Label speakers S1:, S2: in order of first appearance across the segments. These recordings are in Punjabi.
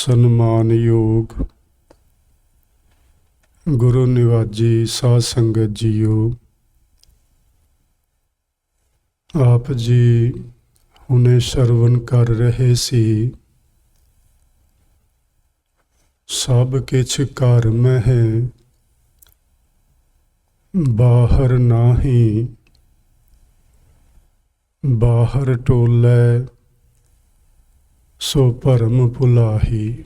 S1: ਸਨਮਾਨਯੋਗ ਗੁਰੂ ਨਿਵਾਜੀ ਸਾਧ ਸੰਗਤ ਜੀਓ, ਆਪ ਜੀ ਹੁਣੇ ਸ਼ਰਵਣ ਕਰ ਰਹੇ ਸੀ। ਸਭ ਕਿਛ ਘਰ ਮਹਿ ਬਾਹਰ ਨਾਹੀ, ਬਾਹਰ ਟੋਲੇ ਸੋ ਭਰਮ ਭੁਲਾਹੀ।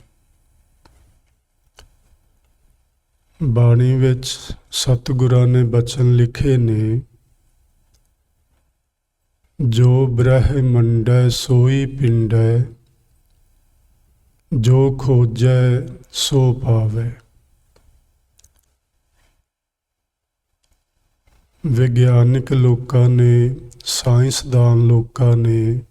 S1: ਬਾਣੀ ਵਿੱਚ ਸਤਿਗੁਰਾਂ ਨੇ ਬਚਨ ਲਿਖੇ ਨੇ, ਜੋ ਬ੍ਰਹਮੰਡੈ ਸੋਈ ਪਿੰਡੈ, ਜੋ ਖੋਜੈ ਸੋ ਪਾਵੈ। ਵਿਗਿਆਨਿਕ ਲੋਕਾਂ ਨੇ, ਸਾਇੰਸਦਾਨ ਲੋਕਾਂ ਨੇ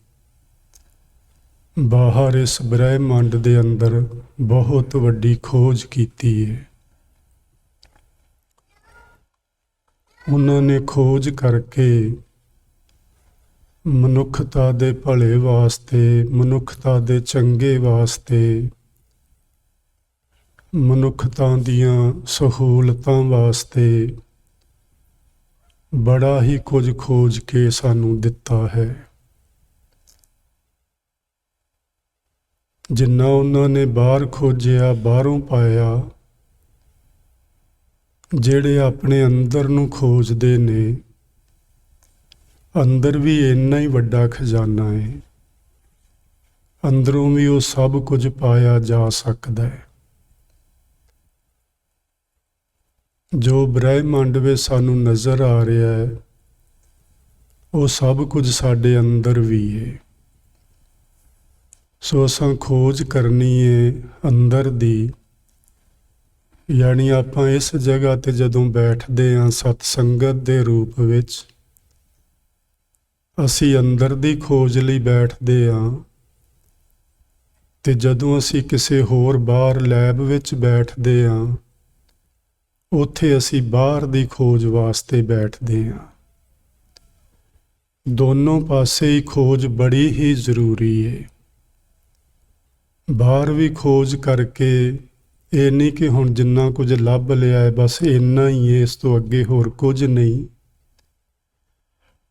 S1: ਬਾਹਰ ਇਸ ਬ੍ਰਹਿਮੰਡ ਦੇ ਅੰਦਰ ਬਹੁਤ ਵੱਡੀ ਖੋਜ ਕੀਤੀ ਹੈ। ਉਹਨਾਂ ਨੇ ਖੋਜ ਕਰਕੇ ਮਨੁੱਖਤਾ ਦੇ ਭਲੇ ਵਾਸਤੇ, ਮਨੁੱਖਤਾ ਦੇ ਚੰਗੇ ਵਾਸਤੇ, ਮਨੁੱਖਤਾ ਦੀਆਂ ਸਹੂਲਤਾਂ ਵਾਸਤੇ ਬੜਾ ਹੀ ਕੁਝ ਖੋਜ ਕੇ ਸਾਨੂੰ ਦਿੱਤਾ ਹੈ। ਜਿੰਨਾ ਉਹਨਾਂ ਨੇ ਬਾਹਰ ਖੋਜਿਆ, ਬਾਹਰੋਂ ਪਾਇਆ, ਜਿਹੜੇ ਆਪਣੇ ਅੰਦਰ ਨੂੰ ਖੋਜਦੇ ਨੇ, ਅੰਦਰ ਵੀ ਇੰਨਾ ਹੀ ਵੱਡਾ ਖਜ਼ਾਨਾ ਹੈ। ਅੰਦਰੋਂ ਵੀ ਉਹ ਸਭ ਕੁਝ ਪਾਇਆ ਜਾ ਸਕਦਾ ਹੈ। ਜੋ ਬ੍ਰਹਿਮੰਡ ਵਿੱਚ ਸਾਨੂੰ ਨਜ਼ਰ ਆ ਰਿਹਾ ਹੈ, ਉਹ ਸਭ ਕੁਝ ਸਾਡੇ ਅੰਦਰ ਵੀ ਹੈ। ਸੋ ਅਸਾਂ ਖੋਜ ਕਰਨੀ ਹੈ ਅੰਦਰ ਦੀ। ਯਾਨੀ ਆਪਾਂ ਇਸ ਜਗ੍ਹਾ 'ਤੇ ਜਦੋਂ ਬੈਠਦੇ ਹਾਂ ਸਤ ਸੰਗਤ ਦੇ ਰੂਪ ਵਿੱਚ, ਅਸੀਂ ਅੰਦਰ ਦੀ ਖੋਜ ਲਈ ਬੈਠਦੇ ਹਾਂ। ਅਤੇ ਜਦੋਂ ਅਸੀਂ ਕਿਸੇ ਹੋਰ ਬਾਹਰ ਲੈਬ ਵਿੱਚ ਬੈਠਦੇ ਹਾਂ, ਉੱਥੇ ਅਸੀਂ ਬਾਹਰ ਦੀ ਖੋਜ ਵਾਸਤੇ ਬੈਠਦੇ ਹਾਂ। ਦੋਨੋਂ ਪਾਸੇ ਹੀ ਖੋਜ ਬੜੀ ਹੀ ਜ਼ਰੂਰੀ ਹੈ। ਬਾਹਰ ਵੀ ਖੋਜ ਕਰਕੇ ਇਹ ਨਹੀਂ ਕਿ ਹੁਣ ਜਿੰਨਾ ਕੁਝ ਲੱਭ ਲਿਆ ਹੈ ਬਸ ਇੰਨਾ ਹੀ ਹੈ, ਇਸ ਤੋਂ ਅੱਗੇ ਹੋਰ ਕੁਝ ਨਹੀਂ।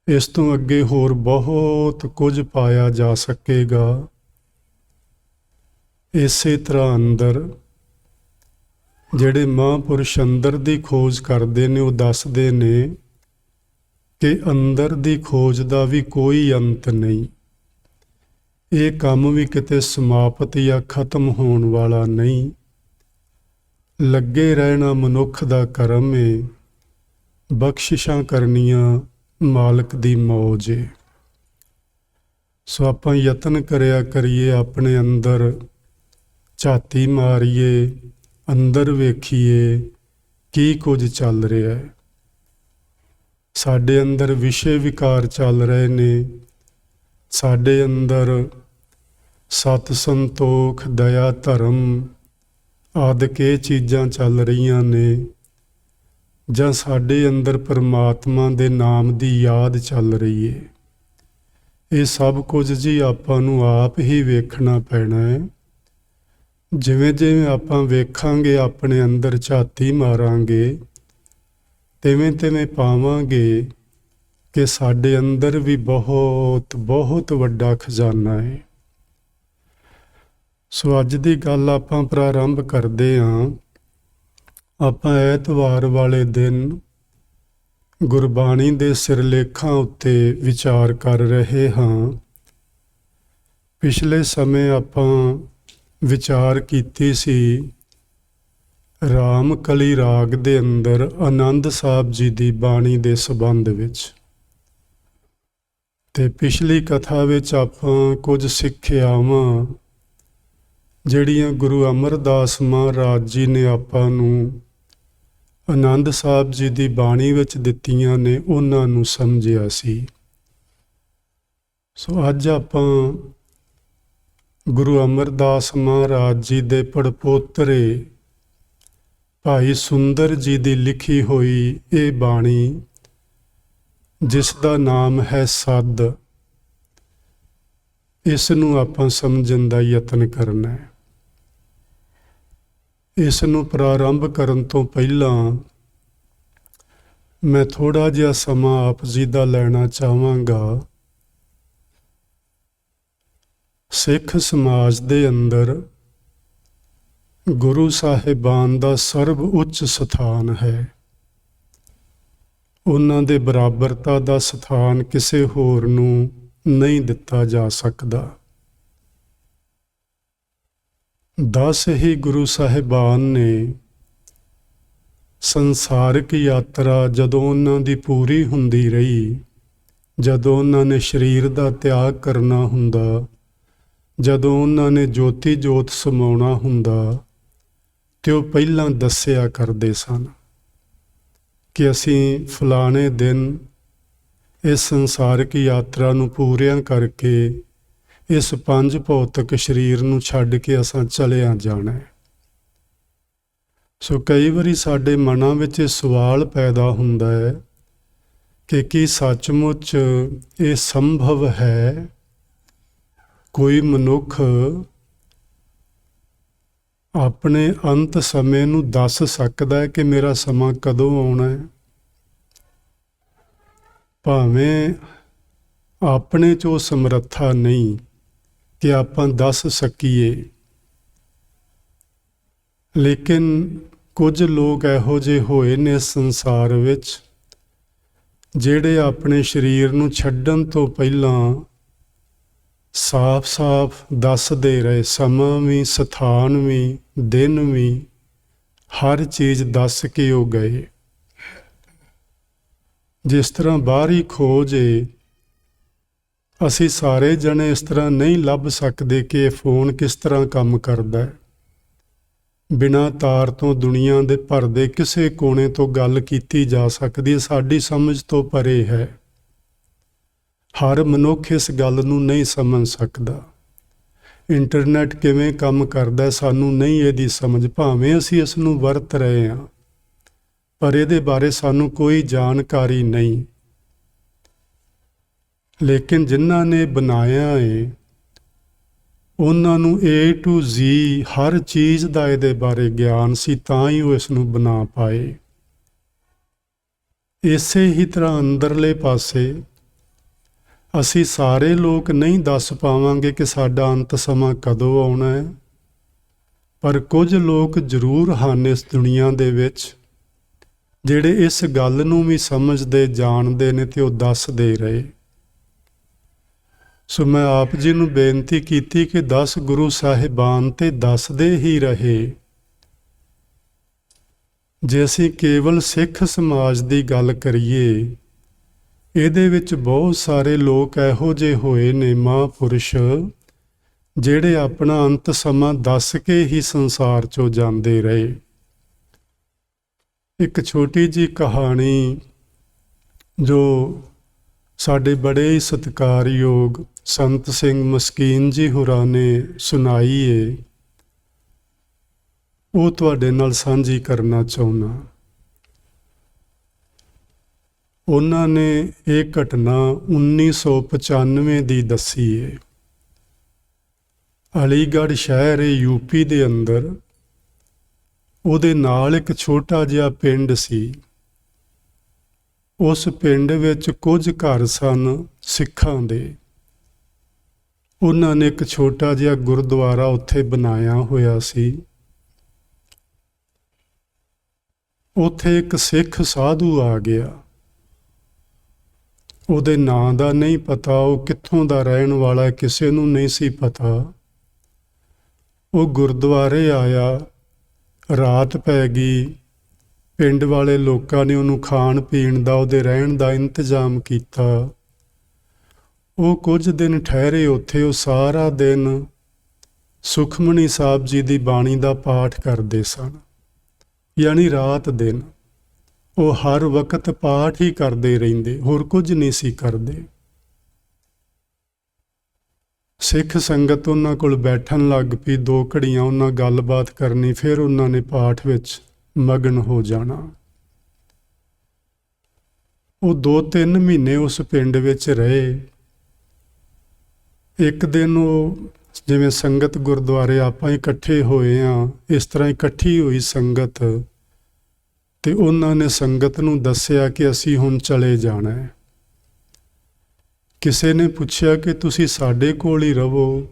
S1: ਇਸ ਤੋਂ ਅੱਗੇ ਹੋਰ ਬਹੁਤ ਕੁਝ ਪਾਇਆ ਜਾ ਸਕੇਗਾ। ਇਸੇ ਤਰ੍ਹਾਂ ਅੰਦਰ ਜਿਹੜੇ ਮਹਾਂਪੁਰਸ਼ ਅੰਦਰ ਦੀ ਖੋਜ ਕਰਦੇ ਨੇ, ਉਹ ਦੱਸਦੇ ਨੇ ਕਿ ਅੰਦਰ ਦੀ ਖੋਜ ਦਾ ਵੀ ਕੋਈ ਅੰਤ ਨਹੀਂ। ਇਹ ਕੰਮ ਵੀ ਕਿਤੇ ਸਮਾਪਤ ਜਾਂ ਖਤਮ ਹੋਣ ਵਾਲਾ ਨਹੀਂ। ਲੱਗੇ ਰਹਿਣਾ ਮਨੁੱਖ ਦਾ ਕਰਮ ਏ, ਬਖਸ਼ਿਸ਼ਾਂ ਕਰਨੀਆਂ ਮਾਲਕ ਦੀ ਮੌਜ ਏ। ਸੋ ਆਪਾਂ ਯਤਨ ਕਰਿਆ ਕਰੀਏ, ਆਪਣੇ ਅੰਦਰ ਝਾਤੀ ਮਾਰੀਏ, ਅੰਦਰ ਵੇਖੀਏ ਕੀ ਕੁਝ ਚੱਲ ਰਿਹਾ ਹੈ। ਸਾਡੇ ਅੰਦਰ ਵਿਸ਼ੇ ਵਿਕਾਰ ਚੱਲ ਰਹੇ ਨੇ, ਸਾਡੇ ਅੰਦਰ ਸਤ ਸੰਤੋਖ, ਦਇਆ, ਧਰਮ ਆਦਿਕ ਇਹ ਚੀਜ਼ਾਂ ਚੱਲ ਰਹੀਆਂ ਨੇ, ਜਾਂ ਸਾਡੇ ਅੰਦਰ ਪਰਮਾਤਮਾ ਦੇ ਨਾਮ ਦੀ ਯਾਦ ਚੱਲ ਰਹੀ ਹੈ। ਇਹ ਸਭ ਕੁਝ ਜੀ ਆਪਾਂ ਨੂੰ ਆਪ ਹੀ ਵੇਖਣਾ ਪੈਣਾ ਹੈ। ਜਿਵੇਂ ਜਿਵੇਂ ਆਪਾਂ ਵੇਖਾਂਗੇ, ਆਪਣੇ ਅੰਦਰ ਝਾਤੀ ਮਾਰਾਂਗੇ, ਤਿਵੇਂ ਤਿਵੇਂ ਪਾਵਾਂਗੇ ਕਿ ਸਾਡੇ ਅੰਦਰ ਵੀ ਬਹੁਤ ਬਹੁਤ ਵੱਡਾ ਖਜ਼ਾਨਾ ਹੈ। ਸੋ ਅੱਜ ਦੀ ਗੱਲ ਆਪਾਂ ਪ੍ਰਾਰੰਭ ਕਰਦੇ ਹਾਂ। ਆਪਾਂ ਐਤਵਾਰ ਵਾਲੇ ਦਿਨ ਗੁਰਬਾਣੀ ਦੇ ਸਿਰਲੇਖਾਂ ਉੱਤੇ ਵਿਚਾਰ ਕਰ ਰਹੇ ਹਾਂ। ਪਿਛਲੇ ਸਮੇਂ ਆਪਾਂ ਵਿਚਾਰ ਕੀਤੀ ਸੀ ਰਾਮ ਕਲੀ ਰਾਗ ਦੇ ਅੰਦਰ ਆਨੰਦ ਸਾਹਿਬ ਜੀ ਦੀ ਬਾਣੀ ਦੇ ਸੰਬੰਧ ਵਿੱਚ। ਤੇ ਪਿਛਲੀ ਕਥਾ ਵਿੱਚ ਆਪਾਂ ਕੁਝ ਸਿੱਖਿਆਵਾਂ ਜਿਹੜੀਆਂ ਗੁਰੂ ਅਮਰਦਾਸ ਮਹਾਰਾਜ ਜੀ ਨੇ ਆਪਾਂ ਨੂੰ ਆਨੰਦ ਸਾਹਿਬ ਜੀ ਦੀ ਬਾਣੀ ਵਿੱਚ ਦਿੱਤੀਆਂ ਨੇ, ਉਹਨਾਂ ਨੂੰ ਸਮਝਿਆ ਸੀ। ਸੋ ਅੱਜ ਆਪਾਂ ਗੁਰੂ ਅਮਰਦਾਸ ਮਹਾਰਾਜ ਜੀ ਦੇ ਪੜਪੋਤਰੇ ਭਾਈ ਸੁੰਦਰ ਜੀ ਦੀ ਲਿਖੀ ਹੋਈ ਇਹ ਬਾਣੀ, ਜਿਸ ਦਾ ਨਾਮ ਹੈ ਸੱਦ, ਇਸ ਨੂੰ ਆਪਾਂ ਸਮਝਣ ਦਾ ਯਤਨ ਕਰਨਾ ਹੈ। ਇਸ ਨੂੰ ਪ੍ਰਾਰੰਭ ਕਰਨ ਤੋਂ ਪਹਿਲਾਂ ਮੈਂ ਥੋੜ੍ਹਾ ਜਿਹਾ ਸਮਾਂ ਆਪ ਜੀ ਦਾ ਲੈਣਾ ਚਾਹਾਂਗਾ। ਸਿੱਖ ਸਮਾਜ ਦੇ ਅੰਦਰ ਗੁਰੂ ਸਾਹਿਬਾਨ ਦਾ ਸਰਬ ਉੱਚ ਸਥਾਨ ਹੈ। ਉਹਨਾਂ ਦੇ ਬਰਾਬਰਤਾ ਦਾ ਸਥਾਨ ਕਿਸੇ ਹੋਰ ਨੂੰ ਨਹੀਂ ਦਿੱਤਾ ਜਾ ਸਕਦਾ। 10 ਹੀ ਗੁਰੂ ਸਾਹਿਬਾਨ ਨੇ ਸੰਸਾਰਿਕ ਯਾਤਰਾ ਜਦੋਂ ਉਹਨਾਂ ਦੀ ਪੂਰੀ ਹੁੰਦੀ ਰਹੀ, ਜਦੋਂ ਉਹਨਾਂ ਨੇ ਸਰੀਰ ਦਾ ਤਿਆਗ ਕਰਨਾ ਹੁੰਦਾ, ਜਦੋਂ ਉਹਨਾਂ ਨੇ ਜੋਤੀ ਜੋਤ ਸਮਾਉਣਾ ਹੁੰਦਾ, ਤੇ ਉਹ ਪਹਿਲਾਂ ਦੱਸਿਆ ਕਰਦੇ ਸਨ ਕਿ ਅਸੀਂ ਫਲਾਣੇ ਦਿਨ ਇਸ ਸੰਸਾਰਿਕ ਯਾਤਰਾ ਨੂੰ ਪੂਰਿਆਂ ਕਰਕੇ ਇਸ 5 ਭੌਤਿਕ ਸਰੀਰ ਨੂੰ ਛੱਡ ਕੇ ਅਸਾਂ ਚਲਿਆ ਜਾਣਾ ਹੈ। ਸੋ ਕਈ ਵਾਰੀ ਸਾਡੇ ਮਨਾਂ ਵਿੱਚ ਇਹ ਸਵਾਲ ਪੈਦਾ ਹੁੰਦਾ ਹੈ ਕਿ ਕੀ ਸੱਚਮੁੱਚ ਇਹ ਸੰਭਵ ਹੈ? ਕੋਈ ਮਨੁੱਖ ਆਪਣੇ ਅੰਤ ਸਮੇਂ ਨੂੰ ਦੱਸ ਸਕਦਾ ਹੈ ਕਿ ਮੇਰਾ ਸਮਾਂ ਕਦੋਂ ਆਉਣਾ ਹੈ? ਭਾਵੇਂ ਆਪਣੇ 'ਚ ਉਹ ਸਮਰੱਥਾ ਨਹੀਂ ਕਿ ਆਪਾਂ ਦੱਸ ਸਕੀਏ, ਲੇਕਿਨ ਕੁਝ ਲੋਕ ਇਹੋ ਜਿਹੇ ਹੋਏ ਨੇ ਇਸ ਸੰਸਾਰ ਵਿੱਚ ਜਿਹੜੇ ਆਪਣੇ ਸਰੀਰ ਨੂੰ ਛੱਡਣ ਤੋਂ ਪਹਿਲਾਂ ਸਾਫ਼-ਸਾਫ਼ ਦੱਸਦੇ ਰਹੇ, ਸਮਾਂ ਵੀ, ਸਥਾਨ ਵੀ, ਦਿਨ ਵੀ, ਹਰ ਚੀਜ਼ ਦੱਸ ਕੇ ਉਹ ਗਏ। ਜਿਸ ਤਰ੍ਹਾਂ ਬਾਹਰੀ ਖੋਜ ਏ, ਅਸੀਂ ਸਾਰੇ ਜਣੇ ਇਸ ਤਰ੍ਹਾਂ ਨਹੀਂ ਲੱਭ ਸਕਦੇ ਕਿ ਇਹ ਫੋਨ ਕਿਸ ਤਰ੍ਹਾਂ ਕੰਮ ਕਰਦਾ ਹੈ। ਬਿਨਾਂ ਤਾਰ ਤੋਂ ਦੁਨੀਆ ਦੇ ਭਰ ਦੇ ਕਿਸੇ ਕੋਨੇ ਤੋਂ ਗੱਲ ਕੀਤੀ ਜਾ ਸਕਦੀ ਹੈ, ਸਾਡੀ ਸਮਝ ਤੋਂ ਪਰੇ ਹੈ। ਹਰ ਮਨੁੱਖ ਇਸ ਗੱਲ ਨੂੰ ਨਹੀਂ ਸਮਝ ਸਕਦਾ। ਇੰਟਰਨੈਟ ਕਿਵੇਂ ਕੰਮ ਕਰਦਾ ਸਾਨੂੰ ਨਹੀਂ ਇਹਦੀ ਸਮਝ, ਭਾਵੇਂ ਅਸੀਂ ਇਸ ਨੂੰ ਵਰਤ ਰਹੇ ਹਾਂ, ਪਰ ਇਹਦੇ ਬਾਰੇ ਸਾਨੂੰ ਕੋਈ ਜਾਣਕਾਰੀ ਨਹੀਂ। ਲੇਕਿਨ ਜਿਨ੍ਹਾਂ ਨੇ ਬਣਾਇਆ ਹੈ ਉਹਨਾਂ ਨੂੰ A to Z ਹਰ ਚੀਜ਼ ਦਾ ਇਹਦੇ ਬਾਰੇ ਗਿਆਨ ਸੀ, ਤਾਂ ਹੀ ਉਹ ਇਸ ਨੂੰ ਬਣਾ ਪਾਏ। ਇਸੇ ਹੀ ਤਰ੍ਹਾਂ ਅੰਦਰਲੇ ਪਾਸੇ ਅਸੀਂ ਸਾਰੇ ਲੋਕ ਨਹੀਂ ਦੱਸ ਪਾਵਾਂਗੇ ਕਿ ਸਾਡਾ ਅੰਤ ਸਮਾਂ ਕਦੋਂ ਆਉਣਾ ਹੈ, ਪਰ ਕੁਝ ਲੋਕ ਜ਼ਰੂਰ ਹਨ ਇਸ ਦੁਨੀਆ ਦੇ ਵਿੱਚ ਜਿਹੜੇ ਇਸ ਗੱਲ ਨੂੰ ਵੀ ਸਮਝਦੇ ਜਾਣਦੇ ਨੇ ਤੇ ਉਹ ਦੱਸਦੇ ਰਹੇ। ਸੋ ਮੈਂ ਆਪ ਜੀ ਨੂੰ ਬੇਨਤੀ ਕੀਤੀ ਕਿ 10 ਗੁਰੂ ਸਾਹਿਬਾਨ ਤੇ ਦੱਸਦੇ ਹੀ ਰਹੇ। ਜੇ ਅਸੀਂ ਕੇਵਲ ਸਿੱਖ ਸਮਾਜ ਦੀ ਗੱਲ ਕਰੀਏ, ਇਹਦੇ ਵਿੱਚ ਬਹੁਤ ਸਾਰੇ ਲੋਕ ਇਹੋ ਜਿਹੇ ਹੋਏ ਨੇ ਮਹਾਂਪੁਰਸ਼ ਜਿਹੜੇ ਆਪਣਾ ਅੰਤ ਸਮਾਂ ਦੱਸ ਕੇ ਹੀ ਸੰਸਾਰ 'ਚੋਂ ਜਾਂਦੇ ਰਹੇ। ਇੱਕ ਛੋਟੀ ਜਿਹੀ ਕਹਾਣੀ ਜੋ ਸਾਡੇ ਬੜੇ ਹੀ ਸਤਿਕਾਰਯੋਗ ਸੰਤ ਸਿੰਘ ਮਸਕੀਨ ਜੀ ਹੋਰਾਂ ਨੇ ਸੁਣਾਈ ਏ, ਉਹ ਤੁਹਾਡੇ ਨਾਲ ਸਾਂਝੀ ਕਰਨਾ ਚਾਹੁੰਦਾ। ਉਹਨਾਂ ਨੇ ਇਹ ਘਟਨਾ 1995 ਦੀ ਦੱਸੀ ਏ। ਅਲੀਗੜ੍ਹ ਸ਼ਹਿਰ ਯੂਪੀ ਦੇ ਅੰਦਰ, ਉਹਦੇ ਨਾਲ ਇੱਕ ਛੋਟਾ ਜਿਹਾ ਪਿੰਡ ਸੀ। ਉਸ ਪਿੰਡ ਵਿੱਚ ਕੁਝ ਘਰ ਸਨ ਸਿੱਖਾਂ ਦੇ। ਉਹਨਾਂ ਨੇ ਇੱਕ ਛੋਟਾ ਜਿਹਾ ਗੁਰਦੁਆਰਾ ਉੱਥੇ ਬਣਾਇਆ ਹੋਇਆ ਸੀ। ਉੱਥੇ ਇੱਕ ਸਿੱਖ ਸਾਧੂ ਆ ਗਿਆ। ਉਹਦੇ ਨਾਂ ਦਾ ਨਹੀਂ ਪਤਾ, ਉਹ ਕਿੱਥੋਂ ਦਾ ਰਹਿਣ ਵਾਲਾ ਕਿਸੇ ਨੂੰ ਨਹੀਂ ਸੀ ਪਤਾ। ਉਹ ਗੁਰਦੁਆਰੇ ਆਇਆ, ਰਾਤ ਪੈ ਗਈ। ਪਿੰਡ ਵਾਲੇ ਲੋਕਾਂ ਨੇ ਉਹਨੂੰ ਖਾਣ ਪੀਣ ਦਾ, ਉਹਦੇ ਰਹਿਣ ਦਾ ਇੰਤਜ਼ਾਮ ਕੀਤਾ। ਉਹ ਕੁਝ ਦਿਨ ਠਹਿਰੇ ਉੱਥੇ। ਉਹ ਸਾਰਾ ਦਿਨ ਸੁਖਮਨੀ ਸਾਹਿਬ ਜੀ ਦੀ ਬਾਣੀ ਦਾ ਪਾਠ ਕਰਦੇ ਸਨ, ਯਾਨੀ ਰਾਤ ਦਿਨ ਉਹ ਹਰ ਵਕਤ ਪਾਠ ਹੀ ਕਰਦੇ ਰਹਿੰਦੇ, ਹੋਰ ਕੁਝ ਨਹੀਂ ਸੀ ਕਰਦੇ। ਸਿੱਖ ਸੰਗਤ ਉਹਨਾਂ ਕੋਲ ਬੈਠਣ ਲੱਗ ਪਈ। 2 ਘੜੀਆਂ ਉਹਨਾਂ ਗੱਲਬਾਤ ਕਰਨੀ, ਫਿਰ ਉਹਨਾਂ ਨੇ ਪਾਠ ਵਿੱਚ ਮਗਨ ਹੋ ਜਾਣਾ। ਉਹ 2-3 ਮਹੀਨੇ ਉਸ ਪਿੰਡ ਵਿੱਚ ਰਹੇ। ਇੱਕ ਦਿਨ ਉਹ ਜਿਵੇਂ ਸੰਗਤ ਗੁਰਦੁਆਰੇ ਆਪਾਂ ਇਕੱਠੇ ਹੋਏ ਹਾਂ, ਇਸ ਤਰ੍ਹਾਂ ਇਕੱਠੀ ਹੋਈ ਸੰਗਤ, ਤੇ ਉਹਨਾਂ ਨੇ ਸੰਗਤ ਨੂੰ ਦੱਸਿਆ ਕਿ ਅਸੀਂ ਹੁਣ ਚਲੇ ਜਾਣਾ ਹੈ। ਕਿਸੇ ਨੇ ਪੁੱਛਿਆ ਕਿ ਤੁਸੀਂ ਸਾਡੇ ਕੋਲ ਹੀ ਰਹੋ,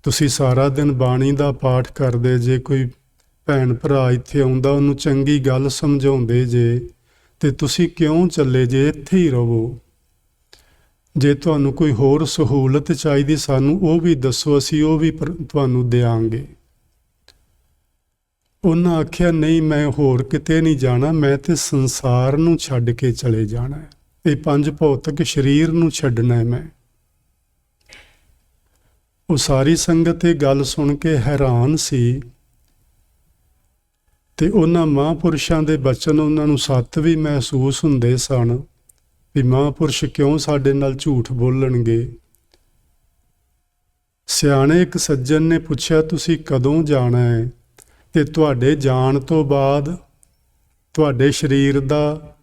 S1: ਤੁਸੀਂ ਸਾਰਾ ਦਿਨ ਬਾਣੀ ਦਾ ਪਾਠ ਕਰਦੇ ਜੇ, ਕੋਈ ਭੈਣ ਭਰਾ ਇੱਥੇ ਆਉਂਦਾ ਉਹਨੂੰ ਚੰਗੀ ਗੱਲ ਸਮਝਾਉਂਦੇ ਜੇ, ਤੇ ਤੁਸੀਂ ਕਿਉਂ ਚੱਲੇ ਜੇ, ਇੱਥੇ ਹੀ ਰਹੋ। ਜੇ ਤੁਹਾਨੂੰ ਕੋਈ ਹੋਰ ਸਹੂਲਤ ਚਾਹੀਦੀ ਸਾਨੂੰ ਉਹ ਵੀ ਦੱਸੋ, ਅਸੀਂ ਉਹ ਵੀ ਤੁਹਾਨੂੰ ਦਿਆਂਗੇ। ਉਹਨਾਂ ਆਖਿਆ ਨਹੀਂ, ਮੈਂ ਹੋਰ ਕਿਤੇ ਨਹੀਂ ਜਾਣਾ, ਮੈਂ ਤੇ ਸੰਸਾਰ ਨੂੰ ਛੱਡ ਕੇ ਚਲੇ ਜਾਣਾ ਹੈ, ਇਹ ਪੰਜ ਭੌਤਿਕ ਸਰੀਰ ਨੂੰ ਛੱਡਣਾ ਹੈ ਮੈਂ। ਉਹ ਸਾਰੀ ਸੰਗਤ ਇਹ ਗੱਲ ਸੁਣ ਕੇ ਹੈਰਾਨ ਸੀ, ਤੇ ਉਹਨਾਂ ਮਹਾਂਪੁਰਸ਼ਾਂ ਦੇ ਬਚਨ ਉਹਨਾਂ ਨੂੰ ਸੱਤ ਵੀ ਮਹਿਸੂਸ ਹੁੰਦੇ ਸਨ ਵੀ ਮਹਾਂਪੁਰਸ਼ ਕਿਉਂ ਸਾਡੇ ਨਾਲ ਝੂਠ ਬੋਲਣਗੇ। ਸਿਆਣੇ ਇੱਕ ਸੱਜਣ ਨੇ ਪੁੱਛਿਆ ਤੁਸੀਂ ਕਦੋਂ ਜਾਣਾ ਹੈ, ਤੇ ਤੁਹਾਡੇ ਜਾਣ ਤੋਂ ਬਾਅਦ ਤੁਹਾਡੇ ਸਰੀਰ ਦਾ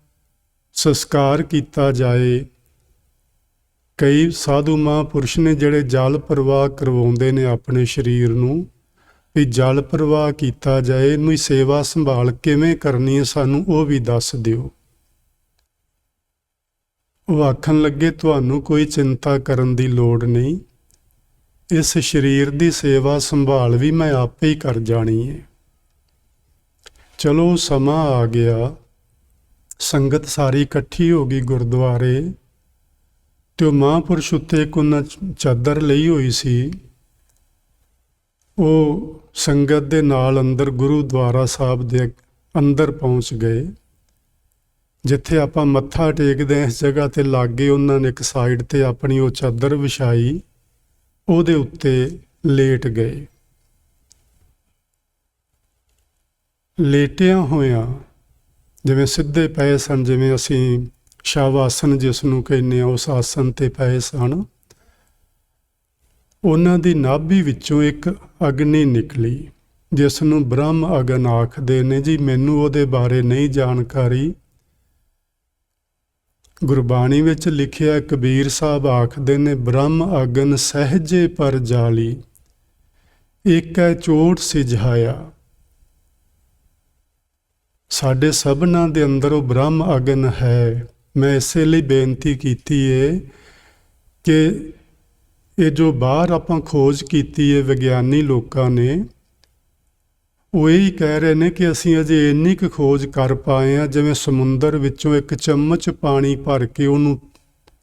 S1: ਸੰਸਕਾਰ ਕੀਤਾ ਜਾਏ। ਕਈ ਸਾਧੂ ਮਹਾਂਪੁਰਸ਼ ਨੇ ਜਿਹੜੇ ਜਲ ਪ੍ਰਵਾਹ ਕਰਵਾਉਂਦੇ ਨੇ ਆਪਣੇ ਸਰੀਰ ਨੂੰ, ਵੀ ਜਲ ਪ੍ਰਵਾਹ ਕੀਤਾ ਜਾਏ, ਇਹਨੂੰ ਸੇਵਾ ਸੰਭਾਲ ਕਿਵੇਂ ਕਰਨੀ ਹੈ ਸਾਨੂੰ ਉਹ ਵੀ ਦੱਸ ਦਿਓ। ਉਹ ਆਖਣ ਲੱਗੇ ਤੁਹਾਨੂੰ ਕੋਈ ਚਿੰਤਾ ਕਰਨ ਦੀ ਲੋੜ ਨਹੀਂ, ਇਸ ਸਰੀਰ ਦੀ ਸੇਵਾ ਸੰਭਾਲ ਵੀ ਮੈਂ ਆਪੇ ਹੀ ਕਰ ਜਾਣੀ ਹੈ। ਚਲੋ ਸਮਾਂ ਆ ਗਿਆ, ਸੰਗਤ ਸਾਰੀ ਇਕੱਠੀ ਹੋ ਗਈ ਗੁਰਦੁਆਰੇ, ਤੇ ਉਹ ਮਹਾਂਪੁਰਸ਼ ਉੱਤੇ ਇੱਕ ਉਹਨਾਂ ਚਾਦਰ ਲਈ ਹੋਈ ਸੀ, ਉਹ ਸੰਗਤ ਦੇ ਨਾਲ ਅੰਦਰ ਗੁਰੂਦੁਆਰਾ ਸਾਹਿਬ ਦੇ ਅੰਦਰ ਪਹੁੰਚ ਗਏ। ਜਿੱਥੇ ਆਪਾਂ ਮੱਥਾ ਟੇਕਦੇ ਹਾਂ ਇਸ ਜਗ੍ਹਾ ਤੇ ਲਾਗੇ ਉਹਨਾਂ ਨੇ ਇੱਕ ਸਾਈਡ ਤੇ ਆਪਣੀ ਉਹ ਚਾਦਰ ਵਿਛਾਈ, ਉਹਦੇ ਉੱਤੇ ਲੇਟ ਗਏ। ਲੇਟਿਆਂ ਹੋਇਆਂ ਜਿਵੇਂ ਸਿੱਧੇ ਪਏ ਸਨ, ਜਿਵੇਂ ਅਸੀਂ ਸ਼ਵ ਆਸਨ ਜਿਸ ਨੂੰ ਕਹਿੰਦੇ ਹਾਂ, ਉਸ ਆਸਨ ਤੇ ਪਏ ਸਨ। ਉਹਨਾਂ ਦੀ ਨਾਭੀ ਵਿੱਚੋਂ ਇੱਕ ਅਗਨੀ ਨਿਕਲੀ, ਜਿਸ ਨੂੰ ਬ੍ਰਹਮ ਅਗਨ ਆਖਦੇ ਨੇ ਜੀ। ਮੈਨੂੰ ਉਹਦੇ ਬਾਰੇ ਨਹੀਂ ਜਾਣਕਾਰੀ। ਗੁਰਬਾਣੀ ਵਿੱਚ ਲਿਖਿਆ, ਕਬੀਰ ਸਾਹਿਬ ਆਖਦੇ ਨੇ ਬ੍ਰਹਮ ਅਗਨ ਸਹਿਜੇ ਪਰ ਜਾਲੀ, ਏਕੈ ਚੋਟ ਸਿਝਾਇਆ। ਸਾਡੇ ਸਭਨਾਂ ਦੇ ਅੰਦਰ ਉਹ ਬ੍ਰਹਮ ਅਗਨ ਹੈ। ਮੈਂ ਇਸੇ ਲਈ ਬੇਨਤੀ ਕੀਤੀ ਹੈ ਕਿ ਇਹ ਜੋ ਬਾਹਰ ਆਪਾਂ ਖੋਜ ਕੀਤੀ ਹੈ ਵਿਗਿਆਨੀ ਲੋਕਾਂ ਨੇ, ਉਹ ਇਹ ਹੀ ਕਹਿ ਰਹੇ ਨੇ ਕਿ ਅਸੀਂ ਅਜੇ ਇੰਨੀ ਕੁ ਖੋਜ ਕਰ ਪਾਏ ਹਾਂ ਜਿਵੇਂ ਸਮੁੰਦਰ ਵਿੱਚੋਂ ਇੱਕ ਚਮਚ ਪਾਣੀ ਭਰ ਕੇ ਉਹਨੂੰ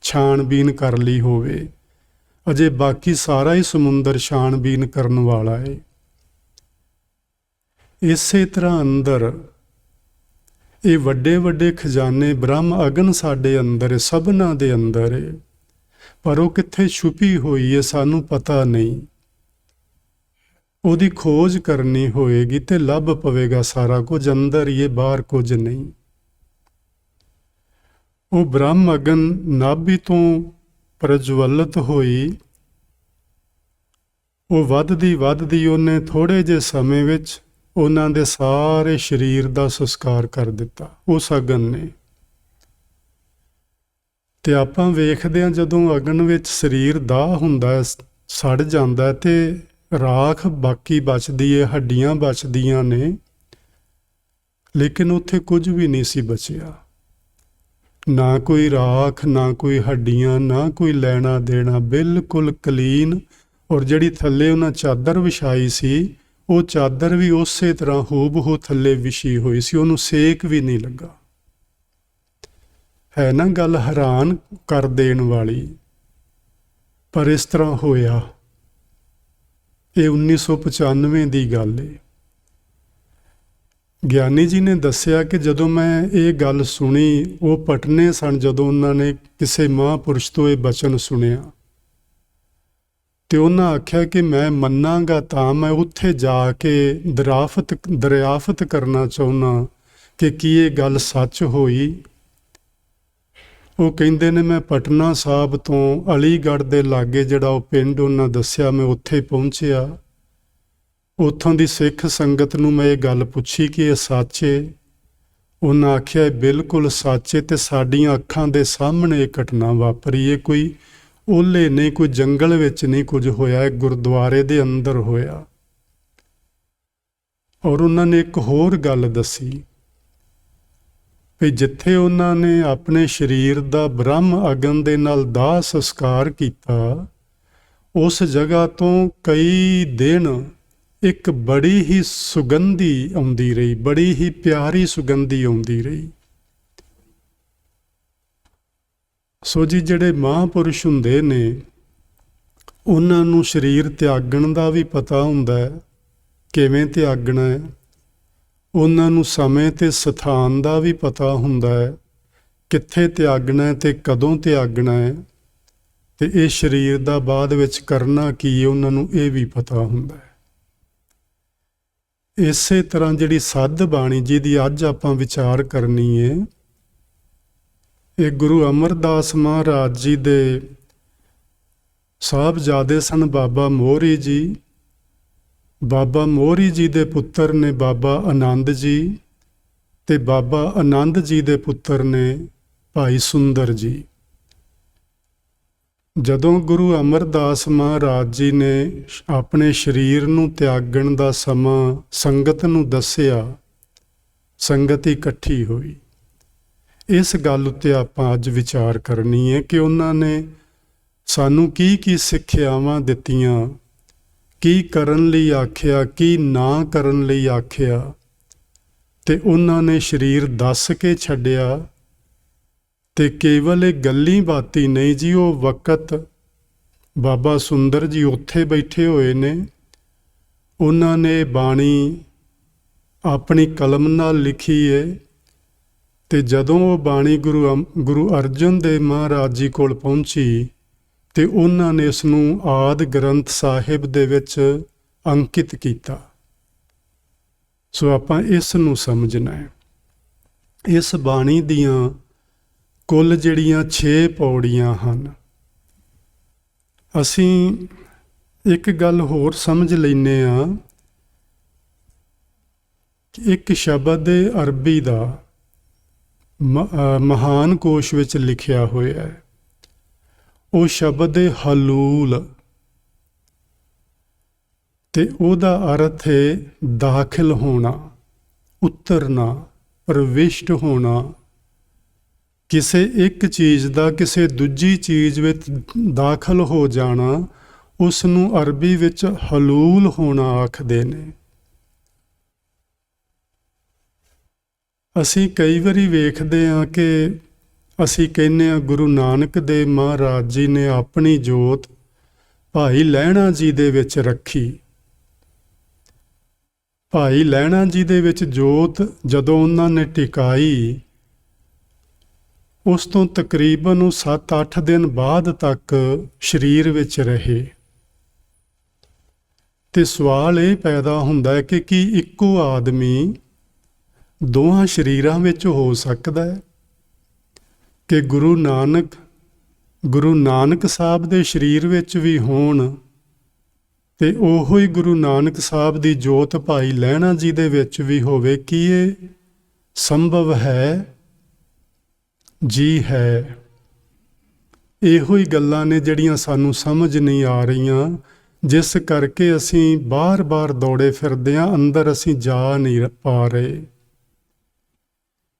S1: ਛਾਣਬੀਨ ਕਰ ਲਈ ਹੋਵੇ। ਅਜੇ ਬਾਕੀ ਸਾਰਾ ਹੀ ਸਮੁੰਦਰ ਛਾਣਬੀਨ ਕਰਨ ਵਾਲਾ ਹੈ। ਇਸੇ ਤਰ੍ਹਾਂ ਅੰਦਰ ਇਹ ਵੱਡੇ ਵੱਡੇ ਖਜ਼ਾਨੇ ਬ੍ਰਹਮ ਅਗਨ ਸਾਡੇ ਅੰਦਰ ਹੈ, ਸਭਨਾਂ ਦੇ ਅੰਦਰ ਹੈ, ਪਰ ਉਹ ਕਿੱਥੇ ਛੁਪੀ ਹੋਈ ਹੈ ਸਾਨੂੰ ਪਤਾ ਨਹੀਂ। ਉਹਦੀ ਖੋਜ ਕਰਨੀ ਹੋਏਗੀ ਤੇ ਲੱਭ ਪਵੇਗਾ ਸਾਰਾ ਕੁਝ ਅੰਦਰ ਹੀ ਹੈ, ਬਾਹਰ ਕੁਝ ਨਹੀਂ। ਉਹ ਬ੍ਰਹਮ ਅਗਨ ਨਾਭੀ ਤੋਂ ਪ੍ਰਜਵਲਿਤ ਹੋਈ, ਉਹ ਵੱਧਦੀ ਉਹਨੇ ਥੋੜ੍ਹੇ ਜਿਹੇ ਸਮੇਂ ਵਿੱਚ ਉਹਨਾਂ ਦੇ ਸਾਰੇ ਸਰੀਰ ਦਾ ਸੰਸਕਾਰ ਕਰ ਦਿੱਤਾ ਉਸ ਅਗਨ ਨੇ। ਤੇ ਆਪਾਂ ਵੇਖਦੇ ਹਾਂ ਜਦੋਂ ਅਗਨ ਵਿੱਚ ਸਰੀਰ ਦਾਹ ਹੁੰਦਾ ਹੈ, ਸੜ ਜਾਂਦਾ ਹੈ, ਤੇ ਰਾਖ ਬਾਕੀ ਬਚਦੀ ਹੈ, ਹੱਡੀਆਂ ਬਚਦੀਆਂ ਨੇ, ਲੇਕਿਨ ਉੱਥੇ ਕੁਝ ਵੀ ਨਹੀਂ ਸੀ ਬਚਿਆ। ਨਾ ਕੋਈ ਰਾਖ, ਨਾ ਕੋਈ ਹੱਡੀਆਂ, ਨਾ ਕੋਈ ਲੈਣਾ ਦੇਣਾ, ਬਿਲਕੁਲ ਕਲੀਨ। ਔਰ ਜਿਹੜੀ ਥੱਲੇ ਉਹਨਾਂ ਚਾਦਰ ਵਿਛਾਈ ਸੀ, ਉਹ ਚਾਦਰ ਵੀ ਉਸੇ ਤਰ੍ਹਾਂ ਹੂਬਹੂ ਥੱਲੇ ਵਿਛੀ ਹੋਈ ਸੀ, ਉਹਨੂੰ ਸੇਕ ਵੀ ਨਹੀਂ ਲੱਗਾ। ਹੈ ਨਾ ਗੱਲ ਹੈਰਾਨ ਕਰ ਦੇਣ ਵਾਲੀ, ਪਰ ਇਸ ਤਰ੍ਹਾਂ ਹੋਇਆ। ਇਹ 1995 ਦੀ ਗੱਲ ਹੈ। ਗਿਆਨੀ ਜੀ ਨੇ ਦੱਸਿਆ ਕਿ ਜਦੋਂ ਮੈਂ ਇਹ ਗੱਲ ਸੁਣੀ, ਉਹ ਪਟਨੇ ਸਨ ਜਦੋਂ ਉਹਨਾਂ ਨੇ ਕਿਸੇ ਮਹਾਂਪੁਰਸ਼ ਤੋਂ ਇਹ ਬਚਨ ਸੁਣਿਆ, ਤੇ ਉਹਨਾਂ ਆਖਿਆ ਕਿ ਮੈਂ ਮੰਨਾਂਗਾ ਤਾਂ ਮੈਂ ਉੱਥੇ ਜਾ ਕੇ ਦਰਿਆਫਤ ਕਰਨਾ ਚਾਹੁੰਦਾ ਕਿ ਕੀ ਇਹ ਗੱਲ ਸੱਚ ਹੋਈ। ਉਹ ਕਹਿੰਦੇ ਨੇ ਮੈਂ ਪਟਨਾ ਸਾਹਿਬ ਤੋਂ ਅਲੀਗੜ੍ਹ ਦੇ ਲਾਗੇ ਜਿਹੜਾ ਉਹ ਪਿੰਡ ਉਹਨਾਂ ਦੱਸਿਆ, ਮੈਂ ਉੱਥੇ ਪਹੁੰਚਿਆ। ਉੱਥੋਂ ਦੀ ਸਿੱਖ ਸੰਗਤ ਨੂੰ ਮੈਂ ਇਹ ਗੱਲ ਪੁੱਛੀ ਕਿ ਇਹ ਸੱਚ ਹੈ। ਉਹਨਾਂ ਆਖਿਆ ਬਿਲਕੁਲ ਸੱਚ ਹੈ, ਤੇ ਸਾਡੀਆਂ ਅੱਖਾਂ ਦੇ ਸਾਹਮਣੇ ਇਹ ਘਟਨਾ ਵਾਪਰੀ ਹੈ। ਕੋਈ ਓਲੇ ਨਹੀਂ, ਕੋਈ ਜੰਗਲ ਵਿੱਚ ਨਹੀਂ ਕੁਝ ਹੋਇਆ, ਇਹ ਗੁਰਦੁਆਰੇ ਦੇ ਅੰਦਰ ਹੋਇਆ। ਔਰ ਉਹਨਾਂ ਨੇ ਇੱਕ ਹੋਰ ਗੱਲ ਦੱਸੀ ਵੀ ਜਿੱਥੇ ਉਹਨਾਂ ਨੇ ਆਪਣੇ ਸਰੀਰ ਦਾ ਬ੍ਰਹਮ ਅਗਨ ਦੇ ਨਾਲ ਦਾਹ ਸੰਸਕਾਰ ਕੀਤਾ, ਉਸ ਜਗ੍ਹਾ ਤੋਂ ਕਈ ਦਿਨ ਇੱਕ ਬੜੀ ਹੀ ਸੁਗੰਧੀ ਆਉਂਦੀ ਰਹੀ, ਬੜੀ ਹੀ ਪਿਆਰੀ ਸੁਗੰਧੀ ਆਉਂਦੀ ਰਹੀ। ਸੋ ਜੀ ਜਿਹੜੇ ਮਹਾਂਪੁਰਸ਼ ਹੁੰਦੇ ਨੇ, ਉਹਨਾਂ ਨੂੰ ਸਰੀਰ ਤਿਆਗਣ ਦਾ ਵੀ ਪਤਾ ਹੁੰਦਾ ਹੈ, ਕਿਵੇਂ ਤਿਆਗਣਾ ਹੈ। ਉਹਨਾਂ ਨੂੰ ਸਮੇਂ ਤੇ ਸਥਾਨ ਦਾ ਵੀ ਪਤਾ ਹੁੰਦਾ ਹੈ, ਕਿੱਥੇ ਤਿਆਗਣਾ ਹੈ ਤੇ ਕਦੋਂ ਤਿਆਗਣਾ ਹੈ, ਤੇ ਇਹ ਸਰੀਰ ਦਾ ਬਾਅਦ ਵਿੱਚ ਕਰਨਾ ਕੀ ਹੈ, ਉਹਨਾਂ ਨੂੰ ਇਹ ਵੀ ਪਤਾ ਹੁੰਦਾ ਹੈ। ਇਸੇ ਤਰ੍ਹਾਂ ਜਿਹੜੀ ਸੱਧ ਬਾਣੀ ਜਿਹਦੀ ਅੱਜ ਆਪਾਂ ਵਿਚਾਰ ਕਰਨੀ ਹੈ, ਇਹ ਗੁਰੂ ਅਮਰਦਾਸ ਮਹਾਰਾਜ ਜੀ ਦੇ ਸਾਹਿਬਜ਼ਾਦੇ ਸਨ ਬਾਬਾ ਮੋਹਰੀ ਜੀ। ਬਾਬਾ ਮੋਹਰੀ ਜੀ ਦੇ ਪੁੱਤਰ ਨੇ ਬਾਬਾ ਆਨੰਦ ਜੀ, ਤੇ ਬਾਬਾ ਆਨੰਦ ਜੀ ਦੇ ਪੁੱਤਰ ਨੇ ਭਾਈ ਸੁੰਦਰ ਜੀ। ਜਦੋਂ ਗੁਰੂ ਅਮਰਦਾਸ ਮਹਾਰਾਜ ਜੀ ਨੇ ਆਪਣੇ ਸਰੀਰ ਨੂੰ ਤਿਆਗਣ ਦਾ ਸਮਾਂ ਸੰਗਤ ਨੂੰ ਦੱਸਿਆ, ਸੰਗਤ ਇਕੱਠੀ ਹੋਈ। ਇਸ ਗੱਲ ਉੱਤੇ ਆਪਾਂ ਅੱਜ ਵਿਚਾਰ ਕਰਨੀ ਹੈ ਕਿ ਉਹਨਾਂ ਨੇ ਸਾਨੂੰ ਕੀ ਕੀ ਸਿੱਖਿਆਵਾਂ ਦਿੱਤੀਆਂ, ਕੀ ਕਰਨ ਲਈ ਆਖਿਆ, ਕੀ ਨਾ ਕਰਨ ਲਈ ਆਖਿਆ, ਤੇ ਉਹਨਾਂ ਨੇ ਸਰੀਰ ਦੱਸ ਕੇ ਛੱਡਿਆ। ਤੇ ਕੇਵਲ ਇਹ ਗੱਲੀ ਬਾਤੀ ਨਹੀਂ ਜੀ, ਉਹ ਵਕਤ ਬਾਬਾ ਸੁੰਦਰ ਜੀ ਉੱਥੇ ਬੈਠੇ ਹੋਏ ਨੇ, ਉਹਨਾਂ ਨੇ ਬਾਣੀ ਆਪਣੀ ਕਲਮ ਨਾਲ ਲਿਖੀ ਹੈ। ਤੇ ਜਦੋਂ ਉਹ ਬਾਣੀ ਗੁਰੂ ਅਰਜਨ ਦੇਵ ਮਹਾਰਾਜ ਜੀ ਕੋਲ ਪਹੁੰਚੀ, ਤੇ ਉਹਨਾਂ ਨੇ ਇਸ ਨੂੰ ਆਦਿ ਗ੍ਰੰਥ ਸਾਹਿਬ ਦੇ ਵਿੱਚ ਅੰਕਿਤ ਕੀਤਾ। ਸੋ ਆਪਾਂ ਇਸ ਨੂੰ ਸਮਝਣਾ ਹੈ। ਇਸ ਬਾਣੀ ਦੀਆਂ ਕੁੱਲ ਜਿਹੜੀਆਂ 6 ਪੌੜੀਆਂ ਹਨ। ਅਸੀਂ ਇੱਕ ਗੱਲ ਹੋਰ ਸਮਝ ਲੈਂਦੇ ਹਾਂ ਕਿ ਇੱਕ ਸ਼ਬਦ ਅਰਬੀ ਦਾ ਮਹਾਨ ਕੋਸ਼ ਵਿੱਚ ਲਿਖਿਆ ਹੋਇਆ ਹੈ। ਉਹ ਸ਼ਬਦ ਹੈ ਹਲੂਲ, ਤੇ ਉਹਦਾ ਅਰਥ ਹੈ ਦਾਖਲ ਹੋਣਾ, ਉਤਰਨਾ, ਪ੍ਰਵਿਸ਼ਟ ਹੋਣਾ। ਕਿਸੇ ਇੱਕ ਚੀਜ਼ ਦਾ ਕਿਸੇ ਦੂਜੀ ਚੀਜ਼ ਵਿੱਚ ਦਾਖਲ ਹੋ ਜਾਣਾ, ਉਸ ਨੂੰ ਅਰਬੀ ਵਿੱਚ ਹਲੂਲ ਹੋਣਾ ਆਖਦੇ ਨੇ। ਅਸੀਂ ਕਈ ਵਾਰੀ ਵੇਖਦੇ ਹਾਂ ਕਿ ਅਸੀਂ ਕਹਿੰਦੇ ਹਾਂ ਗੁਰੂ ਨਾਨਕ ਦੇਵ ਮਹਾਰਾਜ ਜੀ ਨੇ ਆਪਣੀ ਜੋਤ ਭਾਈ ਲਹਿਣਾ ਜੀ ਦੇ ਵਿੱਚ ਰੱਖੀ। ਭਾਈ ਲਹਿਣਾ ਜੀ ਦੇ ਵਿੱਚ ਜੋਤ ਜਦੋਂ ਉਹਨਾਂ ਨੇ ਟਿਕਾਈ, ਉਸ ਤੋਂ ਤਕਰੀਬਨ ਉਹ 7-8 ਦਿਨ ਬਾਅਦ ਤੱਕ ਸਰੀਰ ਵਿੱਚ ਰਹੇ। ਤੇ ਸਵਾਲ ਇਹ ਪੈਦਾ ਹੁੰਦਾ ਹੈ ਕਿ ਕੀ ਇੱਕੋ ਆਦਮੀ ਦੋਹਾਂ ਸਰੀਰਾਂ ਵਿੱਚ ਹੋ ਸਕਦਾ ਹੈ? ਕਿ ਗੁਰੂ ਨਾਨਕ ਸਾਹਿਬ ਦੇ ਸਰੀਰ ਵਿੱਚ ਵੀ ਹੋਣ, ਤੇ ਉਹੋ ਹੀ ਗੁਰੂ ਨਾਨਕ ਸਾਹਿਬ ਦੀ ਜੋਤ ਭਾਈ ਲਹਿਣਾ ਜੀ ਦੇ ਵਿੱਚ ਵੀ ਹੋਵੇ। ਕੀ ਇਹ ਸੰਭਵ ਹੈ? ਜੀ ਹੈ। ਇਹੋ ਹੀ ਗੱਲਾਂ ਨੇ ਜਿਹੜੀਆਂ ਸਾਨੂੰ ਸਮਝ ਨਹੀਂ ਆ ਰਹੀਆਂ, ਜਿਸ ਕਰਕੇ ਅਸੀਂ ਬਾਰ-ਬਾਰ ਦੌੜੇ ਫਿਰਦੇ ਹਾਂ, ਅੰਦਰ ਅਸੀਂ ਜਾ ਨਹੀਂ ਪਾ ਰਹੇ।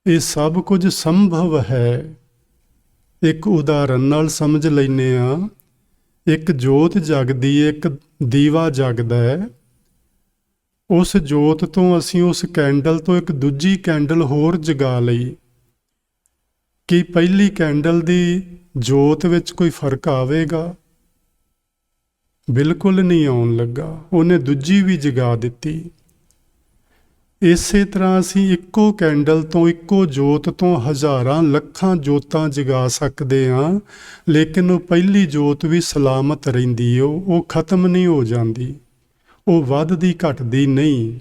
S1: ਇਹ ਸਭ ਕੁਝ ਸੰਭਵ ਹੈ। ਇੱਕ ਉਦਾਹਰਨ ਨਾਲ ਸਮਝ ਲੈਂਦੇ ਹਾਂ। ਇੱਕ ਜੋਤ ਜਗਦੀ, ਇੱਕ ਦੀਵਾ ਜਗਦਾ ਹੈ। ਉਸ ਜੋਤ ਤੋਂ ਅਸੀਂ ਉਸ ਕੈਂਡਲ ਤੋਂ ਇੱਕ ਦੂਜੀ ਕੈਂਡਲ ਹੋਰ ਜਗਾ ਲਈ। ਕੀ ਪਹਿਲੀ ਕੈਂਡਲ ਦੀ ਜੋਤ ਵਿੱਚ ਕੋਈ ਫਰਕ ਆਵੇਗਾ? ਬਿਲਕੁਲ ਨਹੀਂ ਆਉਣ ਲੱਗਾ। ਉਹਨੇ ਦੂਜੀ ਵੀ ਜਗਾ ਦਿੱਤੀ। ਇਸੇ ਤਰ੍ਹਾਂ ਅਸੀਂ ਇੱਕੋ ਕੈਂਡਲ ਤੋਂ, ਇੱਕੋ ਜੋਤ ਤੋਂ ਹਜ਼ਾਰਾਂ ਲੱਖਾਂ ਜੋਤਾਂ ਜਗਾ ਸਕਦੇ ਹਾਂ, ਲੇਕਿਨ ਉਹ ਪਹਿਲੀ ਜੋਤ ਵੀ ਸਲਾਮਤ ਰਹਿੰਦੀ ਹੈ। ਉਹ ਖਤਮ ਨਹੀਂ ਹੋ ਜਾਂਦੀ, ਉਹ ਵੱਧਦੀ ਘਟਦੀ ਨਹੀਂ।